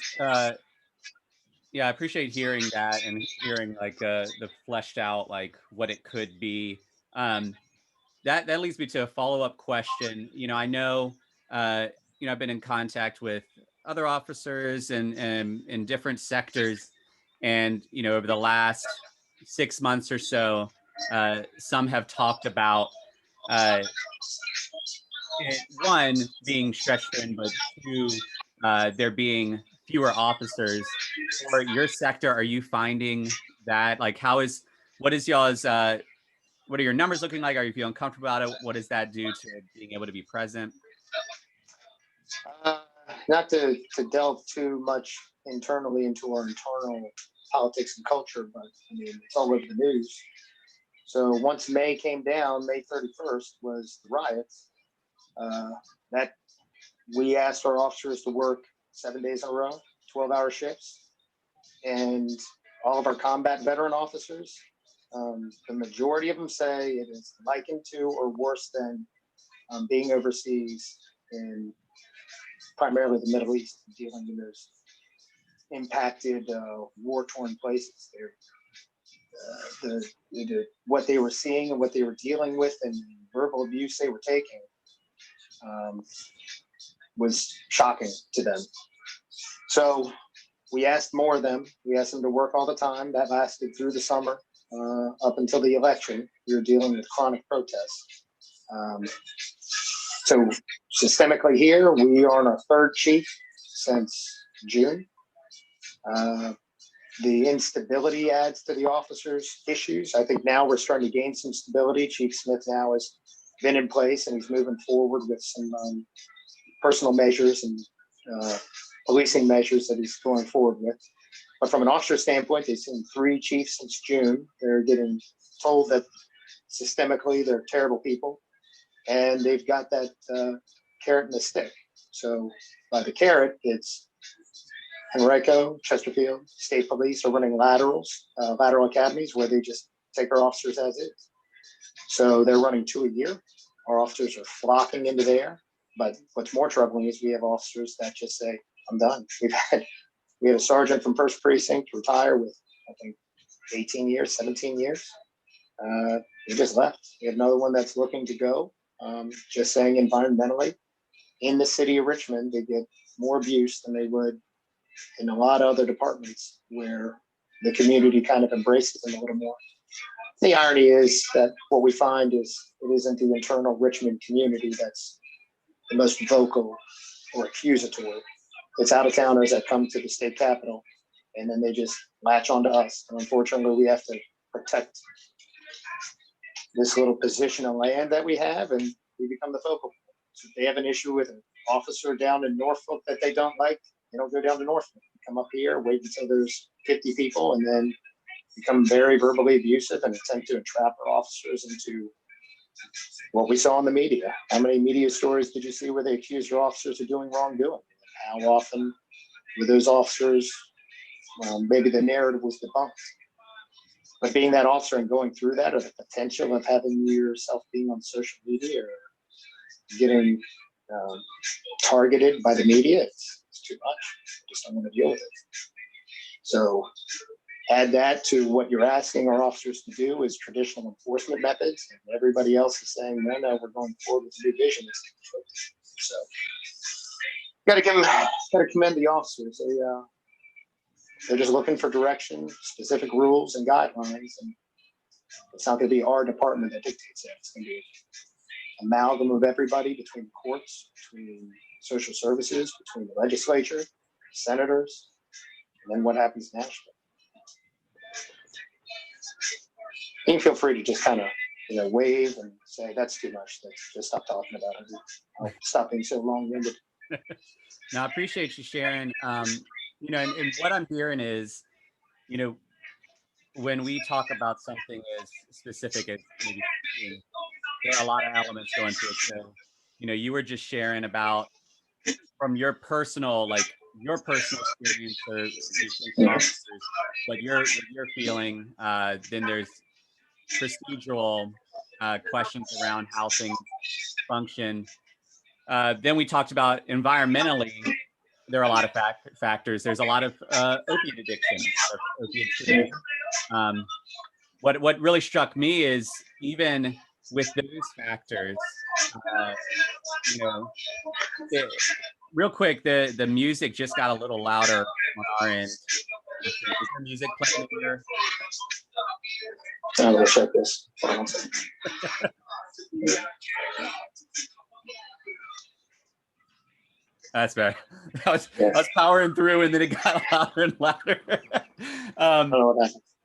yeah, I appreciate hearing that and hearing like the fleshed out like what it could be. That leads me to a follow-up question. I know I've been in contact with other officers and in different sectors, and over the last 6 months or so, some have talked about one being stretched thin, but two, there being fewer officers. For your sector, are you finding that like what is y'all's what are your numbers looking like? Are you feeling comfortable about it? What does that do to being able to be present? Not to delve too much internally into our internal politics and culture, but I mean, it's all over the news. So once May came down, May 31st was the riots. That we asked our officers to work 7 days in a row, 12-hour shifts, and all of our combat veteran officers, the majority of them say it is likened to or worse than being overseas in primarily the Middle East, dealing in those impacted, war-torn places. What they were seeing and what they were dealing with and verbal abuse they were taking was shocking to them. So we asked more of them. We asked them to work all the time. That lasted through the summer up until the election. We were dealing with chronic protests. So systemically here, we are on our third chief since June. The instability adds to the officers' issues. I think now we're starting to gain some stability. Chief Smith now has been in place and he's moving forward with some personal measures and policing measures that he's going forward with. But from an officer standpoint, they've seen 3 chiefs since June. They're getting told that systemically they're terrible people, and they've got that carrot and the stick. So by the carrot, it's Henrico, Chesterfield, State Police are running lateral academies where they just take our officers as is. So they're running 2 a year. Our officers are flocking into there. But what's more troubling is we have officers that just say, I'm done. We had a sergeant from 1st Precinct retire with, I think, 18 years, 17 years. He just left. We have another one that's looking to go. Just saying environmentally, in the city of Richmond, they get more abuse than they would in a lot of other departments where the community kind of embraces them a little more. The irony is that what we find is it isn't the internal Richmond community that's the most vocal or accusatory. It's out-of-towners that come to the state capitol and then they just latch onto us. And unfortunately, we have to protect this little position of land that we have, and we become the focal point. So if they have an issue with an officer down in Norfolk that they don't like, they don't go down to Norfolk. They come up here, wait until there's 50 people, and then become very verbally abusive and attempt to entrap our officers into what we saw in the media. How many media stories did you see where they accused your officers of doing wrongdoing? How often were those officers, maybe the narrative was debunked? But being that officer and going through that, or the potential of having yourself being on social media or getting targeted by the media, it's too much. I just don't want to deal with it. So add that to what you're asking our officers to do is traditional enforcement methods, and everybody else is saying, no, we're going forward with new vision. So got to commend the officers. They're just looking for direction, specific rules and guidelines, and it's not going to be our department that dictates that. It's going to be an amalgam of everybody between the courts, between social services, between the legislature, senators, and then what happens nationally. You can feel free to just kind of, wave and say, that's too much. Let's just stop talking about it. I'll stop being so long-winded. No, I appreciate you sharing. And what I'm hearing is, when we talk about something as specific as maybe, there are a lot of elements going to it. So, you were just sharing about from your personal experience or officers, what you're feeling. Then there's procedural questions around how things function. Then we talked about environmentally. There are a lot of factors. There's a lot of opiate addiction. What really struck me is even with those factors, real quick, the music just got a little louder on our end. Is there music playing in here? I'm going to check this. That's better. I was powering through, and then it got louder and louder.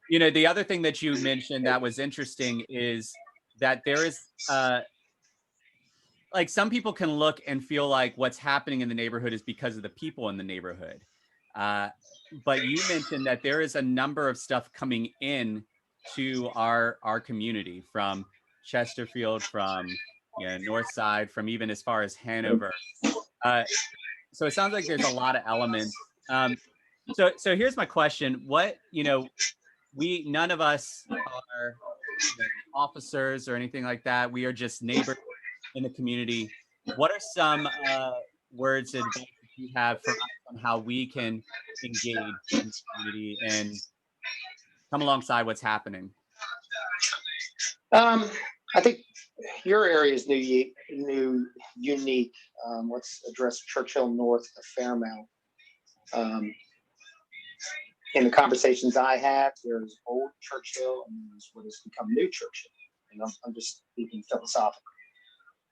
The other thing that you mentioned that was interesting is that there is like some people can look and feel like what's happening in the neighborhood is because of the people in the neighborhood. But you mentioned that there is a number of stuff coming in to our community from Chesterfield, from North Side, from even as far as Hanover. So it sounds like there's a lot of elements. So here's my question. What, none of us are officers or anything like that. We are just neighbors in the community. What are some words of advice you have for us on how we can engage in the community and come alongside what's happening? I think your area is unique. Let's address Churchill North to Fairmount. In the conversations I have, there's old Churchill and there's what has become new Churchill. And I'm just speaking philosophically.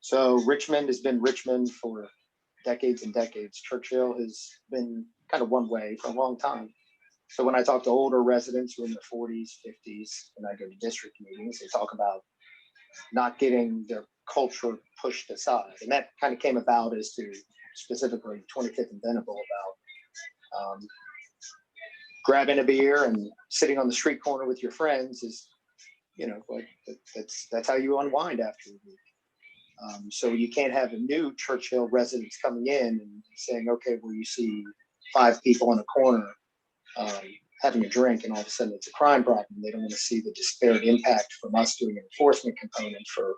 So Richmond has been Richmond for decades and decades. Churchill has been kind of one way for a long time. So when I talk to older residents who are in their 40s, 50s, and I go to district meetings, they talk about not getting their culture pushed aside. And that kind of came about as to specifically 25th and Venable about grabbing a beer and sitting on the street corner with your friends is, like that's how you unwind after a week. So you can't have a new Churchill residents coming in and saying, okay, well, you see 5 people in a corner having a drink and all of a sudden it's a crime problem. They don't want to see the disparate impact from us doing an enforcement component for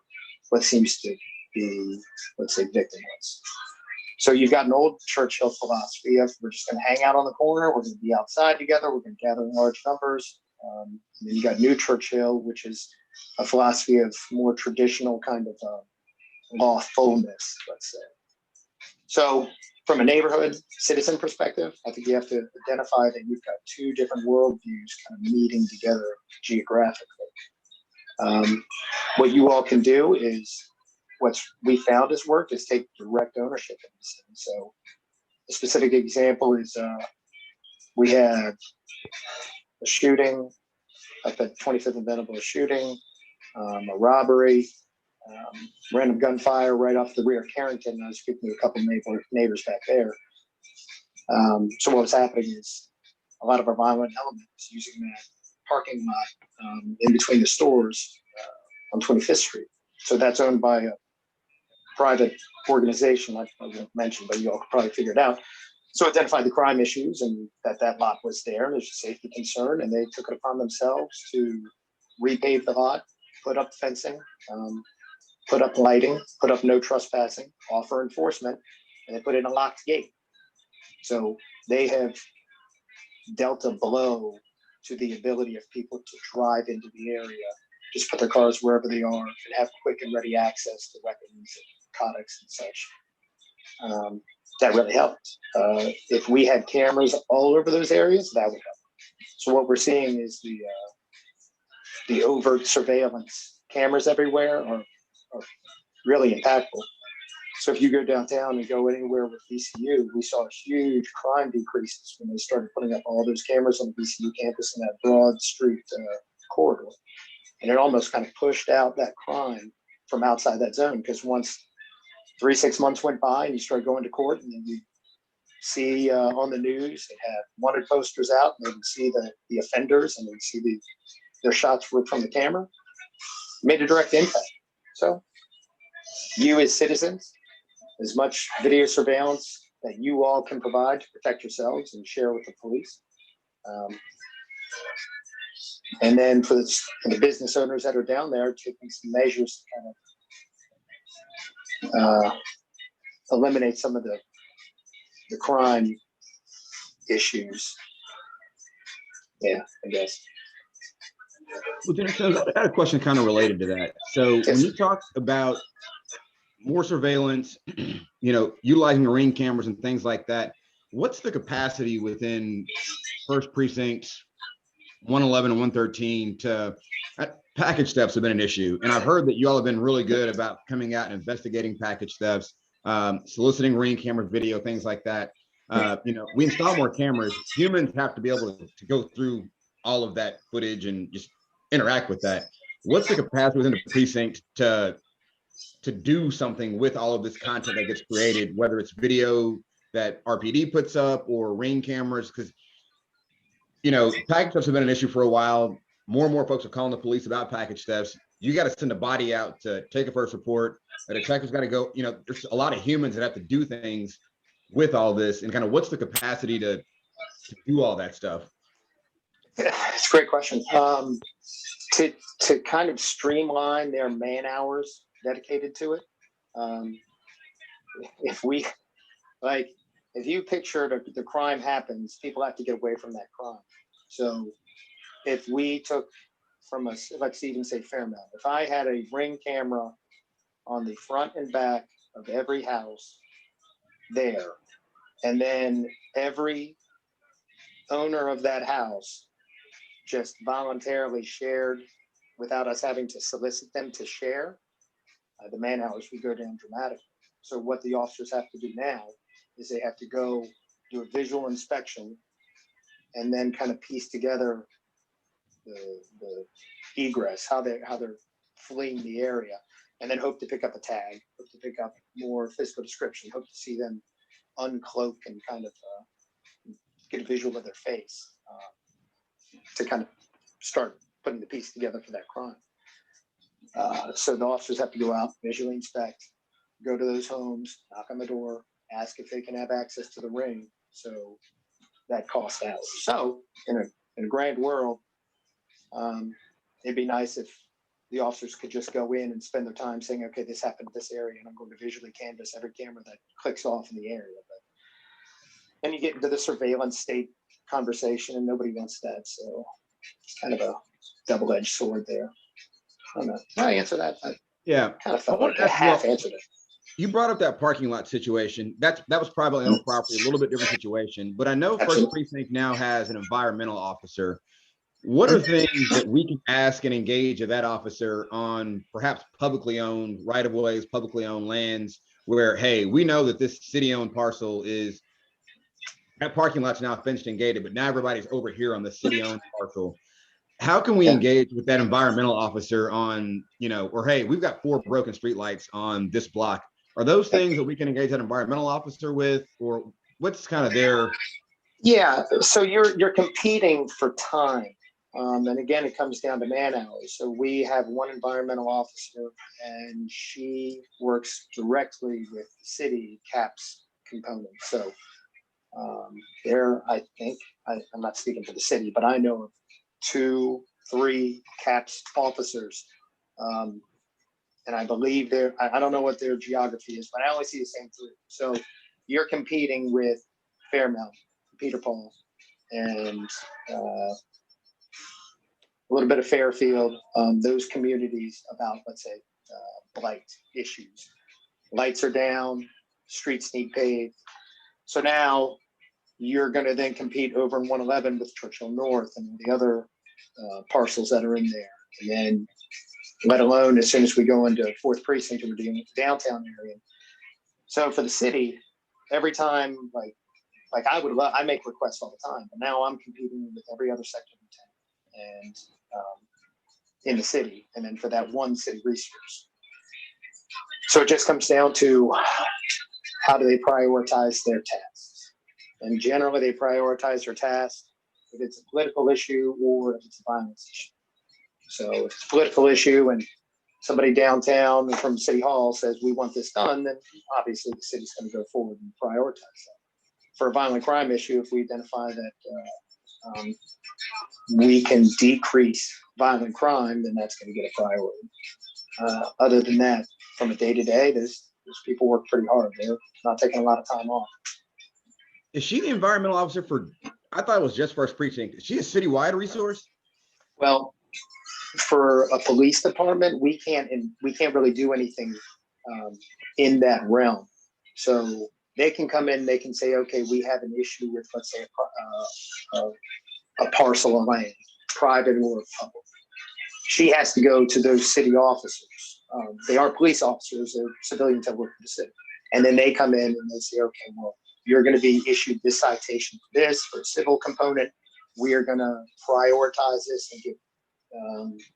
what seems to be, let's say, victimless. So you've got an old Churchill philosophy of we're just going to hang out on the corner, we're going to be outside together, we're going to gather in large numbers. And then you got new Churchill, which is a philosophy of more traditional kind of lawfulness, let's say. So from a neighborhood citizen perspective, I think you have to identify that you've got 2 different worldviews kind of meeting together geographically. What you all can do is, what we found has worked is take direct ownership in this thing. So a specific example is we had a shooting, like the 25th and Venable shooting, a robbery, random gunfire right off the rear of Carrington. I was speaking to a couple neighbors back there. So what was happening is a lot of our violent elements using that parking lot in between the stores on 25th Street. So that's owned by a private organization I won't mention, but you all could probably figure it out. So identified the crime issues and that lot was there and there's a safety concern, and they took it upon themselves to repave the lot, put up fencing, put up lighting, put up no trespassing, offer enforcement, and they put in a locked gate. So they have dealt a blow to the ability of people to drive into the area, just put their cars wherever they are, and have quick and ready access to weapons and narcotics and such. that really helped. If we had cameras all over those areas, that would help. So what we're seeing is the overt surveillance cameras everywhere are really impactful. So if you go downtown and go anywhere with VCU, we saw huge crime decreases when they started putting up all those cameras on the VCU campus in that broad street corridor. And it almost kind of pushed out that crime from outside that zone, because once 3-6 months went by and you started going to court, and then you see on the news they have wanted posters out, and they would see the offenders, and they would see their shots were from the camera, made a direct impact. So you as citizens, as much video surveillance that you all can provide to protect yourselves and share with the police. And then for the business owners that are down there, taking some measures to kind of eliminate some of the crime issues. Yeah, I guess. Well, Jennifer, I had a question kind of related to that. So Yes. when you talk about more surveillance, utilizing Marine cameras and things like that, what's the capacity within First Precincts, 111 and 113 to package thefts have been an issue. And I've heard that you all have been really good about coming out and investigating package thefts, soliciting Ring camera video, things like that. We install more cameras. Humans have to be able to go through all of that footage and just interact with that. What's the capacity within the precinct to do something with all of this content that gets created, whether it's video that RPD puts up or Ring cameras? Because package thefts have been an issue for a while. More and more folks are calling the police about package thefts. You got to send a body out to take a first report. A detective's got to go. There's a lot of humans that have to do things with all this, and kind of what's the capacity to do all that stuff? It's a great question. To kind of streamline their man hours dedicated to it. If you picture the crime happens, people have to get away from that crime. So if we took let's even say Fairmount, if I had a Ring camera on the front and back of every house there, and then every owner of that house just voluntarily shared without us having to solicit them to share, the man hours would go down dramatically. So what the officers have to do now is they have to go do a visual inspection and then kind of piece together the egress, how they're fleeing the area, and then hope to pick up a tag, hope to pick up more physical description, hope to see them uncloak and kind of get a visual of their face to kind of start putting the piece together for that crime. So the officers have to go out, visually inspect, go to those homes, knock on the door, ask if they can have access to the Ring. So that costs hours. So in a grand world, it'd be nice if the officers could just go in and spend their time saying, okay, this happened in this area, and I'm going to visually canvass every camera that clicks off in the area. But then you get into the surveillance state conversation, and nobody wants that. So it's kind of a double-edged sword there. I don't know. Can I answer that? Yeah. Kind of felt like I half answered it. You brought up that parking lot situation. That was probably on property, a little bit different situation. But I know First Precinct now has an environmental officer. What are things that we can ask and engage of that officer on perhaps publicly owned right-of-ways, publicly owned lands, where, hey, we know that this city-owned parcel is, that parking lot's now fenced and gated, but now everybody's over here on the city-owned parcel. How can we engage with that environmental officer on, or hey, we've got 4 broken streetlights on this block. Are those things that we can engage that environmental officer with, or what's kind of their? Yeah, so you're competing for time. And again, it comes down to man hours. So we have one environmental officer, and she works directly with the city CAPS component. So I think, I'm not speaking for the city, but I know of 2-3 CAPS officers. And I believe I don't know what their geography is, but I only see the same 3. So you're competing with Fairmount, Peter Paul, and a little bit of Fairfield, those communities about, let's say, blight issues. Lights are down, streets need paved. So now you're going to then compete over in 111 with Churchill North and the other parcels that are in there. And then, let alone as soon as we go into 4th Precinct, we're dealing with the downtown area. So for the city, every time, like I make requests all the time, but now I'm competing with every other sector lieutenant and in the city, and then for that one city resource. So it just comes down to how do they prioritize their tasks, and generally they prioritize their tasks if it's a political issue or if it's a violence issue. So if it's a political issue and somebody downtown from City Hall says we want this done, then obviously the city's going to go forward and prioritize that. For a violent crime issue, if we identify that we can decrease violent crime, then that's going to get a priority. Other than that, from a day-to-day, those people work pretty hard. They're not taking a lot of time off. Is she the environmental officer for, I thought it was just 1st Precinct. Is she a citywide resource? Well, for a police department, we can't really do anything in that realm. So they can come in, they can say, okay, we have an issue with, let's say, a parcel of land, private or public. She has to go to those city officers. They aren't police officers, they're civilians that work for the city. And then they come in and they say, okay, well, you're going to be issued this citation for this, for a civil component. We are going to prioritize this and get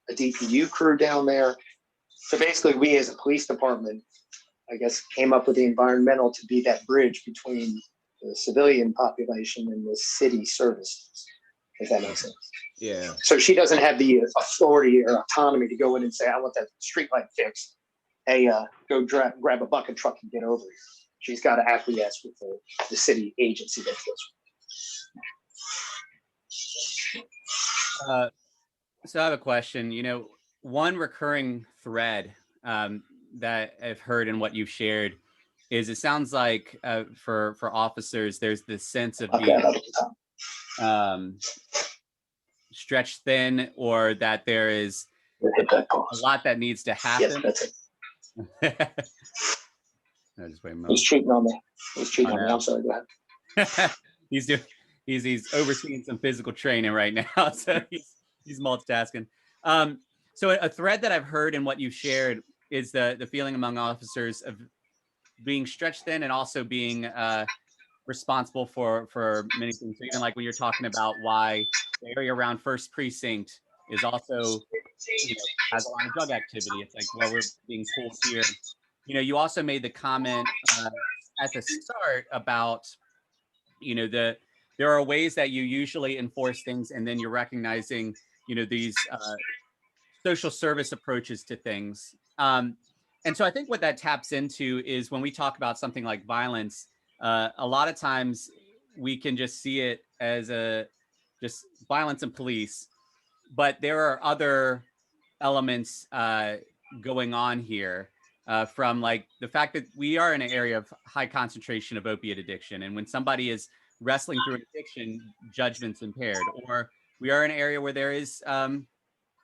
a DPU crew down there. So basically, we as a police department, I guess, came up with the environmental to be that bridge between the civilian population and the city services, if that makes sense. Yeah. So she doesn't have the authority or autonomy to go in and say, I want that street light fixed. Hey, go grab a bucket truck and get over here. She's got to acquiesce with the city agency that goes. So I have a question. One recurring thread that I've heard in what you've shared is it sounds like for officers, there's this sense of being stretched thin, or that there is a lot that needs to happen. Yes, that's it. No, just wait a He's cheating on me. I'm sorry. Go ahead. He's overseeing some physical training right now, so he's multitasking. So a thread that I've heard in what you shared is the feeling among officers of being stretched thin and also being responsible for many things. So even like when you're talking about why the area around 1st Precinct is also, has a lot of drug activity. It's like, well, we're being pulled here. You also made the comment at the start about, there are ways that you usually enforce things, and then you're recognizing, these social service approaches to things. And so I think what that taps into is when we talk about something like violence, a lot of times we can just see it as just violence and police, but there are other elements going on here. From like the fact that we are in an area of high concentration of opiate addiction. And when somebody is wrestling through an addiction, judgment's impaired. Or we are in an area where there is, and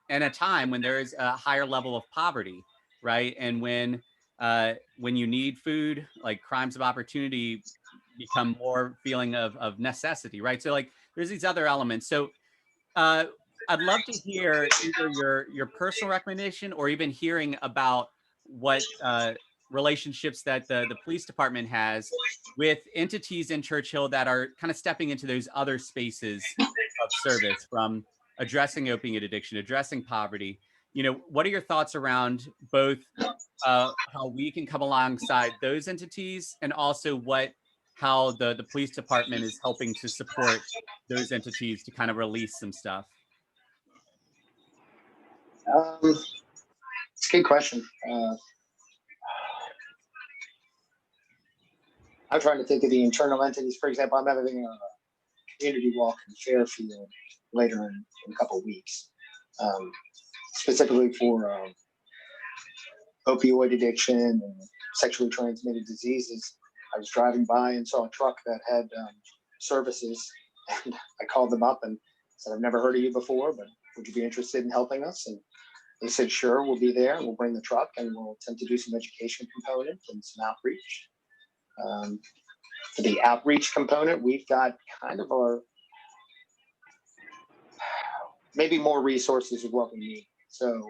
a time when there is a higher level of poverty, right? And when you need food, like crimes of opportunity become more feeling of necessity, right? So like there's these other elements. So I'd love to hear either your personal recommendation or even hearing about what relationships that the police department has with entities in Churchill that are kind of stepping into those other spaces of service, from addressing opiate addiction, addressing poverty. What are your thoughts around both how we can come alongside those entities, and also how the police department is helping to support those entities to kind of release some stuff? It's a good question. I'm trying to think of the internal entities. For example, I'm having a community walk in Fairfield later in a couple of weeks, specifically for opioid addiction and sexually transmitted diseases. I was driving by and saw a truck that had services, and I called them up and said, I've never heard of you before, but would you be interested in helping us? And they said, sure, we'll be there. We'll bring the truck and we'll attempt to do some education component and some outreach. For the outreach component, we've got kind of our maybe more resources of what we need. So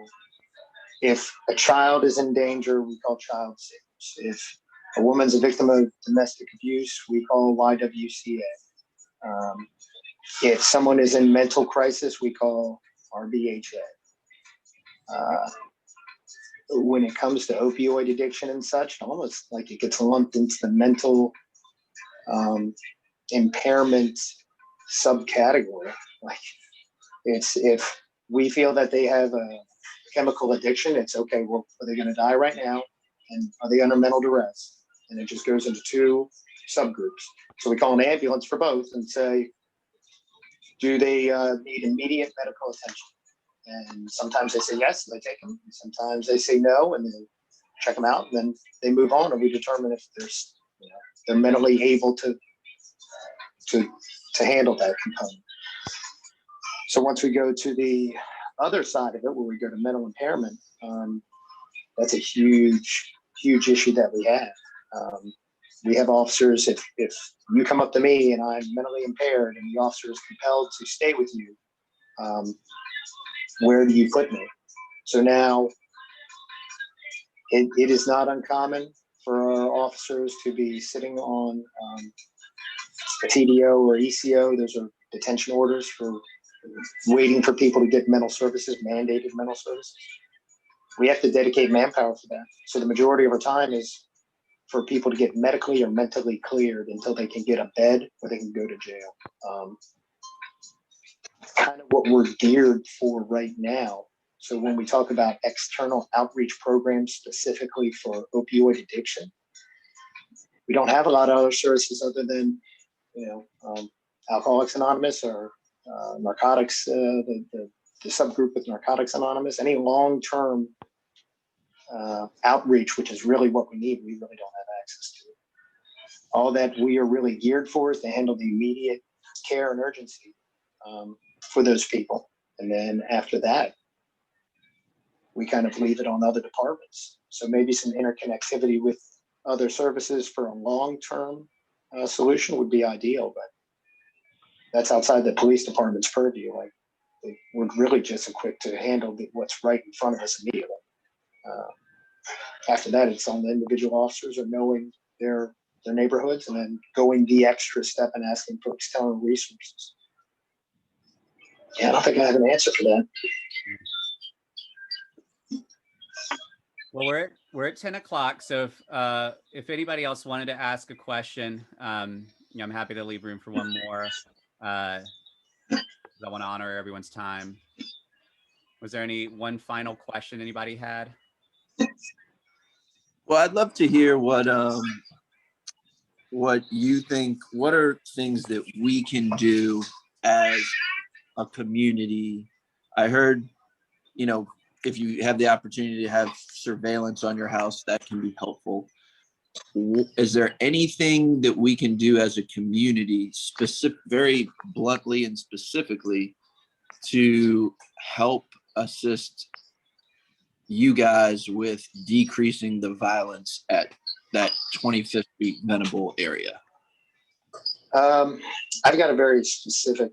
if a child is in danger, we call child savers. If a woman's a victim of domestic abuse, we call YWCA. If someone is in mental crisis, we call RBHA. When it comes to opioid addiction and such, almost like it gets lumped into the mental impairment subcategory. Like it's, if we feel that they have a chemical addiction, it's okay, well, are they going to die right now? And are they under mental duress? And it just goes into two subgroups. So we call an ambulance for both and say, do they need immediate medical attention? And sometimes they say yes, and they take them. And sometimes they say no, and they check them out, and then they move on, and we determine if there's, they're mentally able to handle that component. So once we go to the other side of it, where we go to mental impairment, that's a huge issue that we have. We have officers, if you come up to me and I'm mentally impaired and the officer is compelled to stay with you, where do you put me? So now it is not uncommon for our officers to be sitting on a TDO or ECO. Those are detention orders for waiting for people to get mental services, mandated mental services. We have to dedicate manpower for that. So the majority of our time is for people to get medically or mentally cleared until they can get a bed or they can go to jail. Kind of what we're geared for right now. So when we talk about external outreach programs specifically for opioid addiction, we don't have a lot of other services other than, Alcoholics Anonymous or narcotics, the subgroup with Narcotics Anonymous. Any long-term outreach, which is really what we need, we really don't have access to. All that we are really geared for is to handle the immediate care and urgency for those people. And then after that, we kind of leave it on other departments. So maybe some interconnectivity with other services for a long-term solution would be ideal, but that's outside the police department's purview. Like, we're really just equipped to handle what's right in front of us immediately. After that, it's on the individual officers of knowing their neighborhoods and then going the extra step and asking for external resources. Yeah, I don't think I have an answer for that. Well, we're at 10 o'clock. So if anybody else wanted to ask a question, I'm happy to leave room for one more. I want to honor everyone's time. Was there one final question anybody had? Well, I'd love to hear what you think. What are things that we can do as a community? I heard, if you have the opportunity to have surveillance on your house, that can be helpful. Is there anything that we can do as a community, very bluntly and specifically, to help assist you guys with decreasing the violence at that 25th Street Venable area? I've got a very specific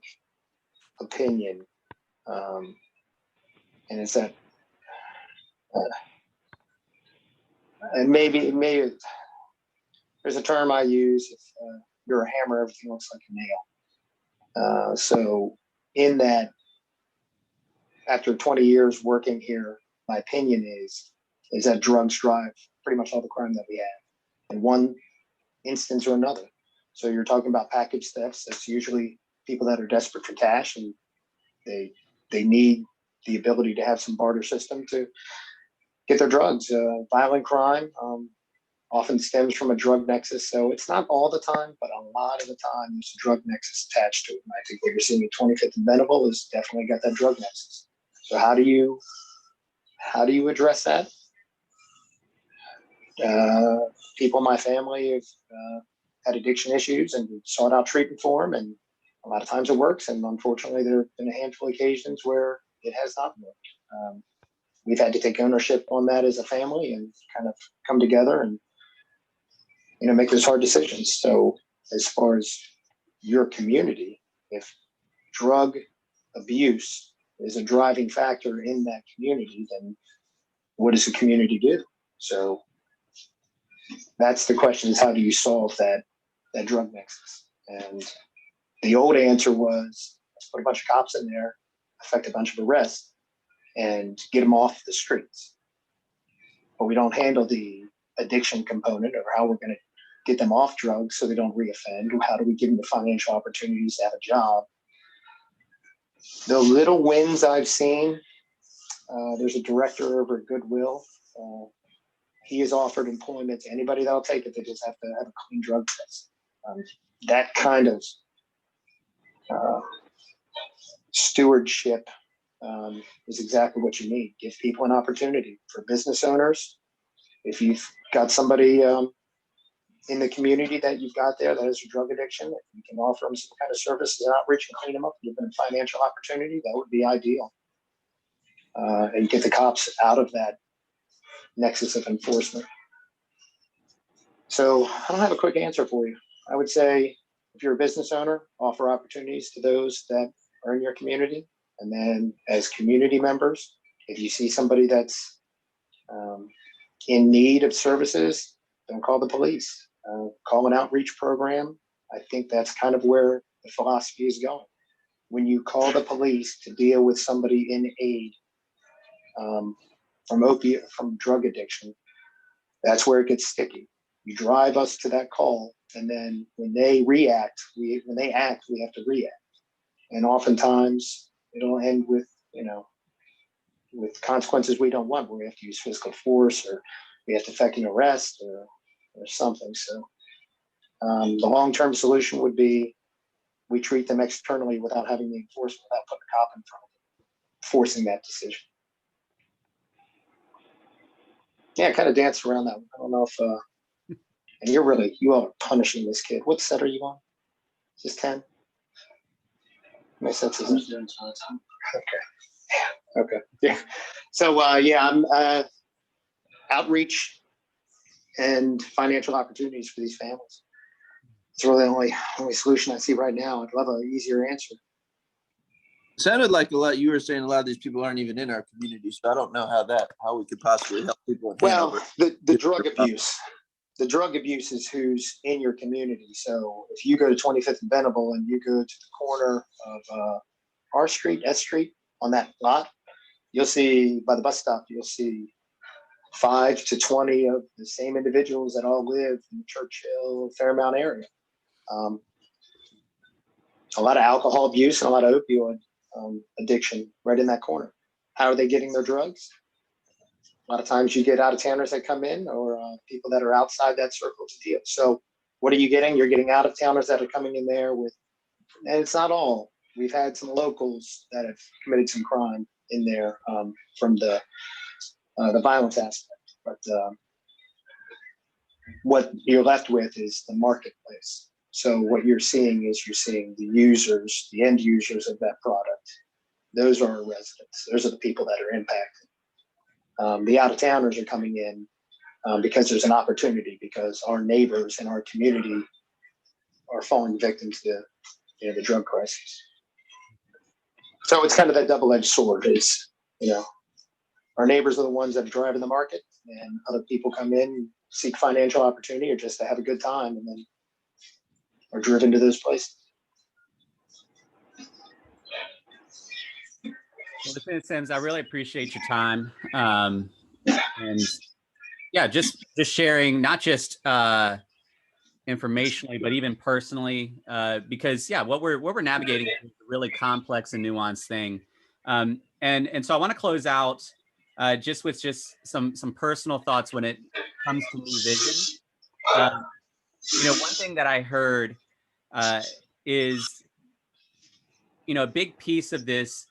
opinion, and it's that, and maybe there's a term I use. If you're a hammer, everything looks like a nail. So in that, after 20 years working here, my opinion is that drugs drive pretty much all the crime that we have in one instance or another. So you're talking about package thefts. That's usually people that are desperate for cash and they need the ability to have some barter system to get their drugs. Violent crime often stems from a drug nexus. So it's not all the time, but a lot of the time there's a drug nexus attached to it. And I think what you're seeing at 25th and Venable has definitely got that drug nexus. So how do you address that? People in my family have had addiction issues and sought out treatment for them, and a lot of times it works. And unfortunately, there have been a handful of occasions where it has not worked. We've had to take ownership on that as a family and kind of come together and make those hard decisions. So as far as your community, if drug abuse is a driving factor in that community, then what does the community do? So that's the question, is how do you solve that drug nexus? And the old answer was, let's put a bunch of cops in there, affect a bunch of arrests, and get them off the streets. But we don't handle the addiction component, or how we're going to get them off drugs so they don't reoffend. How do we give them the financial opportunities to have a job? The little wins I've seen, there's a director over at Goodwill. He has offered employment to anybody that'll take it. They just have to have a clean drug test. That kind of stewardship is exactly what you need. Give people an opportunity. For business owners, if you've got somebody in the community that you've got there that has a drug addiction, if you can offer them some kind of services and outreach and clean them up, give them a financial opportunity, that would be ideal. And get the cops out of that nexus of enforcement. So I don't have a quick answer for you. I would say, if you're a business owner, offer opportunities to those that are in your community. And then as community members, if you see somebody that's in need of services, don't call the police. Call an outreach program. I think that's kind of where the philosophy is going. When you call the police to deal with somebody in aid from drug addiction, that's where it gets sticky. You drive us to that call, and then when they act, we have to react. And oftentimes it'll end with consequences we don't want, where we have to use physical force, or we have to effect an arrest or something. So the long-term solution would be we treat them externally without having the enforcement, without putting a cop in front of them, forcing that decision. Yeah, I kind of danced around that one. I don't know if, and you all are punishing this kid. What set are you on? Is this 10? My sense is okay. Yeah. So I'm outreach and financial opportunities for these families. It's really the only solution I see right now. I'd love an easier answer. Sounded like you were saying a lot of these people aren't even in our community, so I don't know how we could possibly help people. Well, the drug abuse. The drug abuse is who's in your community. So if you go to 25th and Venable and you go to the corner of R Street, S Street, on that lot, you'll see, by the bus stop, you'll see 5 to 20 of the same individuals that all live in the Churchill, Fairmount area. A lot of alcohol abuse and a lot of opioid addiction right in that corner. How are they getting their drugs? A lot of times you get out-of-towners that come in, or people that are outside that circle to deal. So what are you getting? You're getting out-of-towners that are coming in there with, and it's not all. We've had some locals that have committed some crime in there from the violence aspect. But what you're left with is the marketplace. So what you're seeing the users, the end users of that product. Those are our residents. Those are the people that are impacted. The out-of-towners are coming in because there's an opportunity, because our neighbors in our community are falling victim to the drug crisis. So it's kind of that double-edged sword. It's, our neighbors are the ones that are driving the market, and other people come in, seek financial opportunity or just to have a good time, and then are driven to those places. Well, Lieutenant Sims, I really appreciate your time. And yeah, just sharing, not just informationally, but even personally, because what we're navigating is a really complex and nuanced thing. And so I want to close out just with some personal thoughts when it comes to New Vision. One thing that I heard is, a big piece of this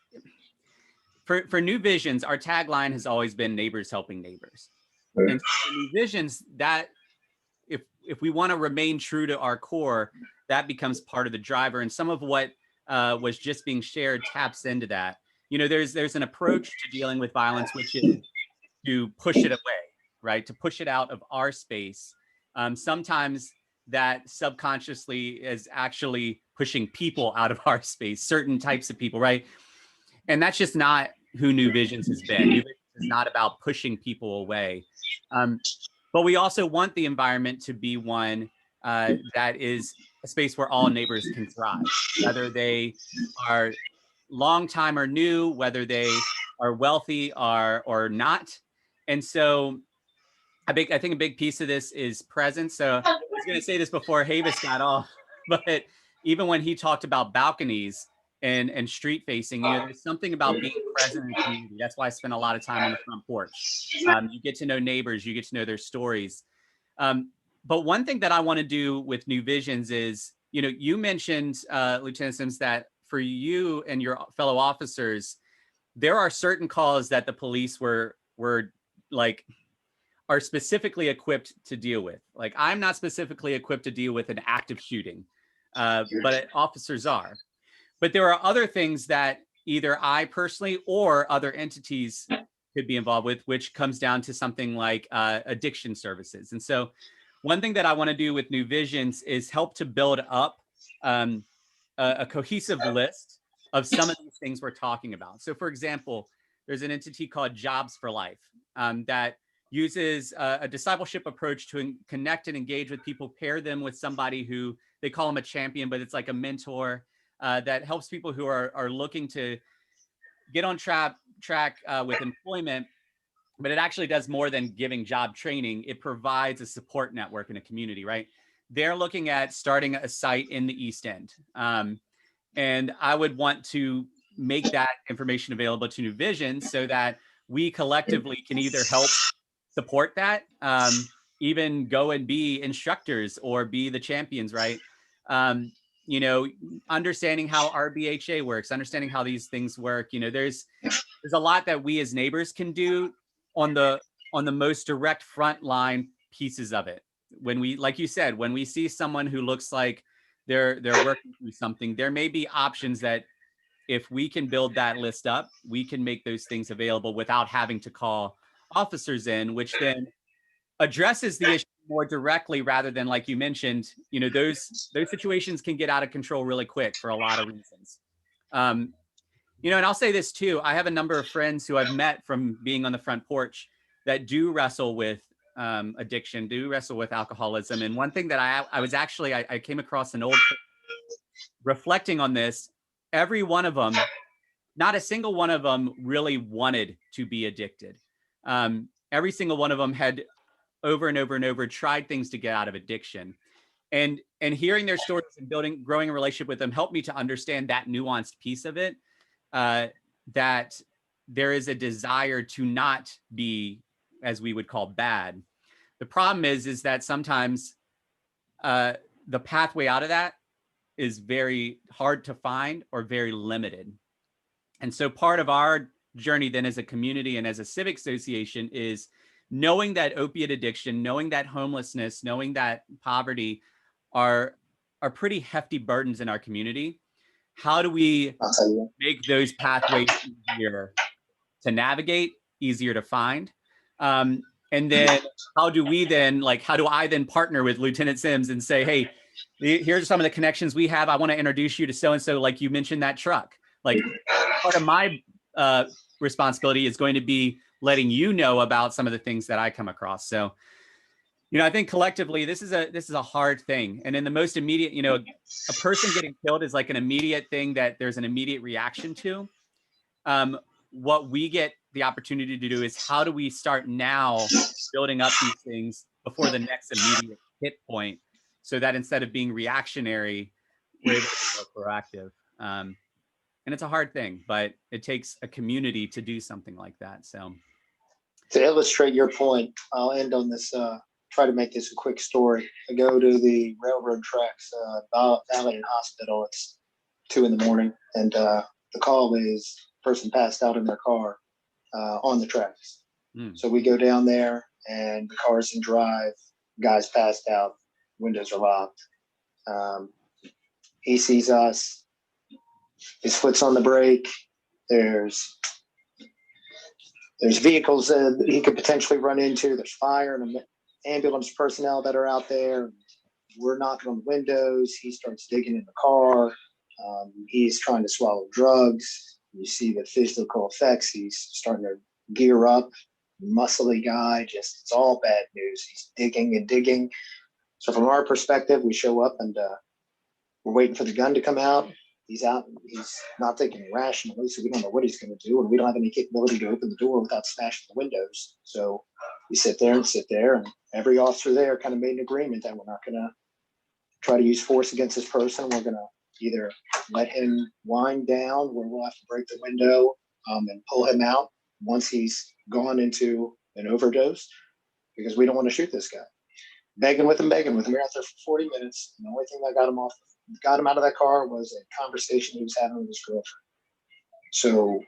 for New Visions, our tagline has always been neighbors helping neighbors. Right. And for New Visions, that if we want to remain true to our core, that becomes part of the driver. And some of what was just being shared taps into that. There's an approach to dealing with violence, which is to push it away, right? To push it out of our space. Sometimes that subconsciously is actually pushing people out of our space, certain types of people, right? And that's just not who New Visions has been. New Visions is not about pushing people away. But we also want the environment to be one that is a space where all neighbors can thrive, whether they are long time or new, whether they are wealthy or not. And so I think a big piece of this is presence. So I was going to say this before Havis got off, but even when he talked about balconies and street facing, there's something about being present in the community. That's why I spend a lot of time on the front porch. You get to know neighbors, you get to know their stories. But one thing that I want to do with New Visions is, you mentioned, Lieutenant Sims, that for you and your fellow officers, there are certain calls that the police were like, are specifically equipped to deal with. Like, I'm not specifically equipped to deal with an active shooting, but officers are. But there are other things that either I personally or other entities could be involved with, which comes down to something like addiction services. And so one thing that I want to do with New Visions is help to build up a cohesive list of some of these things we're talking about. So for example, there's an entity called Jobs for Life that uses a discipleship approach to connect and engage with people, pair them with somebody who they call them a champion, but it's like a mentor that helps people who are looking to get on track with employment. But it actually does more than giving job training. It provides a support network in a community, right? They're looking at starting a site in the East End. And I would want to make that information available to New Vision so that we collectively can either help support that, even go and be instructors or be the champions, right? Understanding how RBHA works, understanding how these things work. There's a lot that we as neighbors can do on the most direct front line pieces of it. When we, like you said, when we see someone who looks like they're working through something, there may be options that if we can build that list up, we can make those things available without having to call officers in, which then addresses the issue more directly rather than, like you mentioned, those situations can get out of control really quick for a lot of reasons. And I'll say this too, I have a number of friends who I've met from being on the front porch that do wrestle with addiction, do wrestle with alcoholism. And one thing that I came across an old, reflecting on this, every one of them, not a single one of them really wanted to be addicted. Every single one of them had over and over and over tried things to get out of addiction. And hearing their stories and growing a relationship with them helped me to understand that nuanced piece of it, that there is a desire to not be, as we would call, bad. The problem is that sometimes the pathway out of that is very hard to find or very limited. And so part of our journey then as a community and as a civic association is knowing that opiate addiction, knowing that homelessness, knowing that poverty are pretty hefty burdens in our community. How do we make those pathways easier to navigate, easier to find? And then how do I then partner with Lieutenant Sims and say, hey, here's some of the connections we have. I want to introduce you to so-and-so, like you mentioned that truck. Like, part of my responsibility is going to be letting you know about some of the things that I come across. So, I think collectively, this is a hard thing. And in the most immediate, a person getting killed is like an immediate thing that there's an immediate reaction to. What we get the opportunity to do is how do we start now building up these things before the next immediate hit point, so that instead of being reactionary, we're able to be proactive. And it's a hard thing, but it takes a community to do something like that. So to illustrate your point, I'll end on this, try to make this a quick story. I go to the railroad tracks, Valley Hospital. It's 2 a.m. and the call is person passed out in their car on the tracks. So we go down there and the car's in drive, guy's passed out, windows are locked. He sees us, his foot's on the brake. There's vehicles that he could potentially run into. There's fire and ambulance personnel that are out there. we're knocking on the windows. He starts digging in the car. He's trying to swallow drugs. You see the physical effects. He's starting to gear up, muscly guy. Just it's all bad news. He's digging and digging. So from our perspective, we show up and we're waiting for the gun to come out. He's out. He's not thinking rationally, so we don't know what he's going to do, and we don't have any capability to open the door without smashing the windows. So we sit there, and every officer there kind of made an agreement that we're not going to try to use force against this person. We're going to either let him wind down, where we'll have to break the window and pull him out once he's gone into an overdose, because we don't want to shoot this guy. Begging with him. We were out there for 40 minutes. And the only thing that got him out of that car was a conversation he was having with his girlfriend. So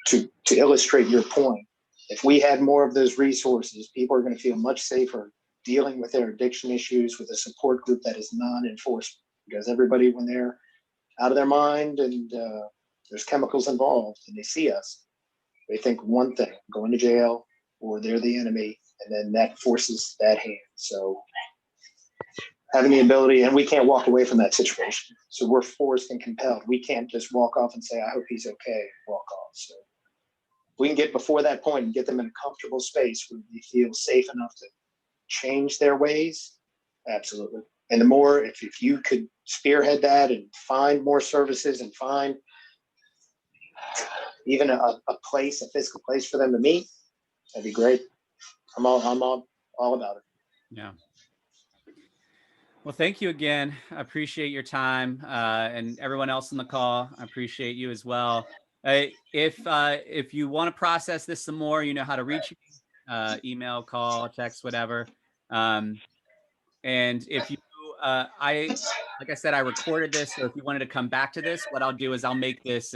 to illustrate your point, if we had more of those resources, people are going to feel much safer dealing with their addiction issues with a support group that is non-enforcement, because everybody, when they're out of their mind and there's chemicals involved and they see us, they think one thing, going to jail or they're the enemy, and then that forces that hand. So having the ability, and we can't walk away from that situation. So we're forced and compelled. We can't just walk off and say, I hope he's okay, and walk off. So we can get before that point and get them in a comfortable space where they feel safe enough to change their ways. Absolutely. And the more, if you could spearhead that and find more services and find even a place, a physical place for them to meet, that'd be great. I'm all about it. Yeah. Well, thank you again. I appreciate your time, and everyone else on the call. I appreciate you as well. If you want to process this some more, you know how to reach me, email, call, text, whatever. And if you, like I said, I recorded this. So if you wanted to come back to this, what I'll do is I'll make this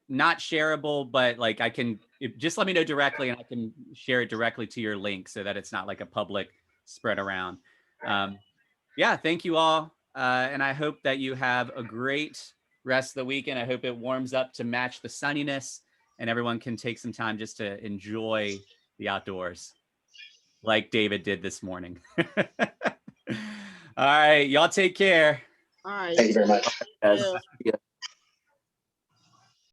not shareable, but like just let me know directly and I can share it directly to your link so that it's not like a public spread around. Yeah, thank you all. And I hope that you have a great rest of the weekend. I hope it warms up to match the sunniness and everyone can take some time just to enjoy the outdoors like David did this morning. All right, y'all take care. All right. Thank you very much. Guys.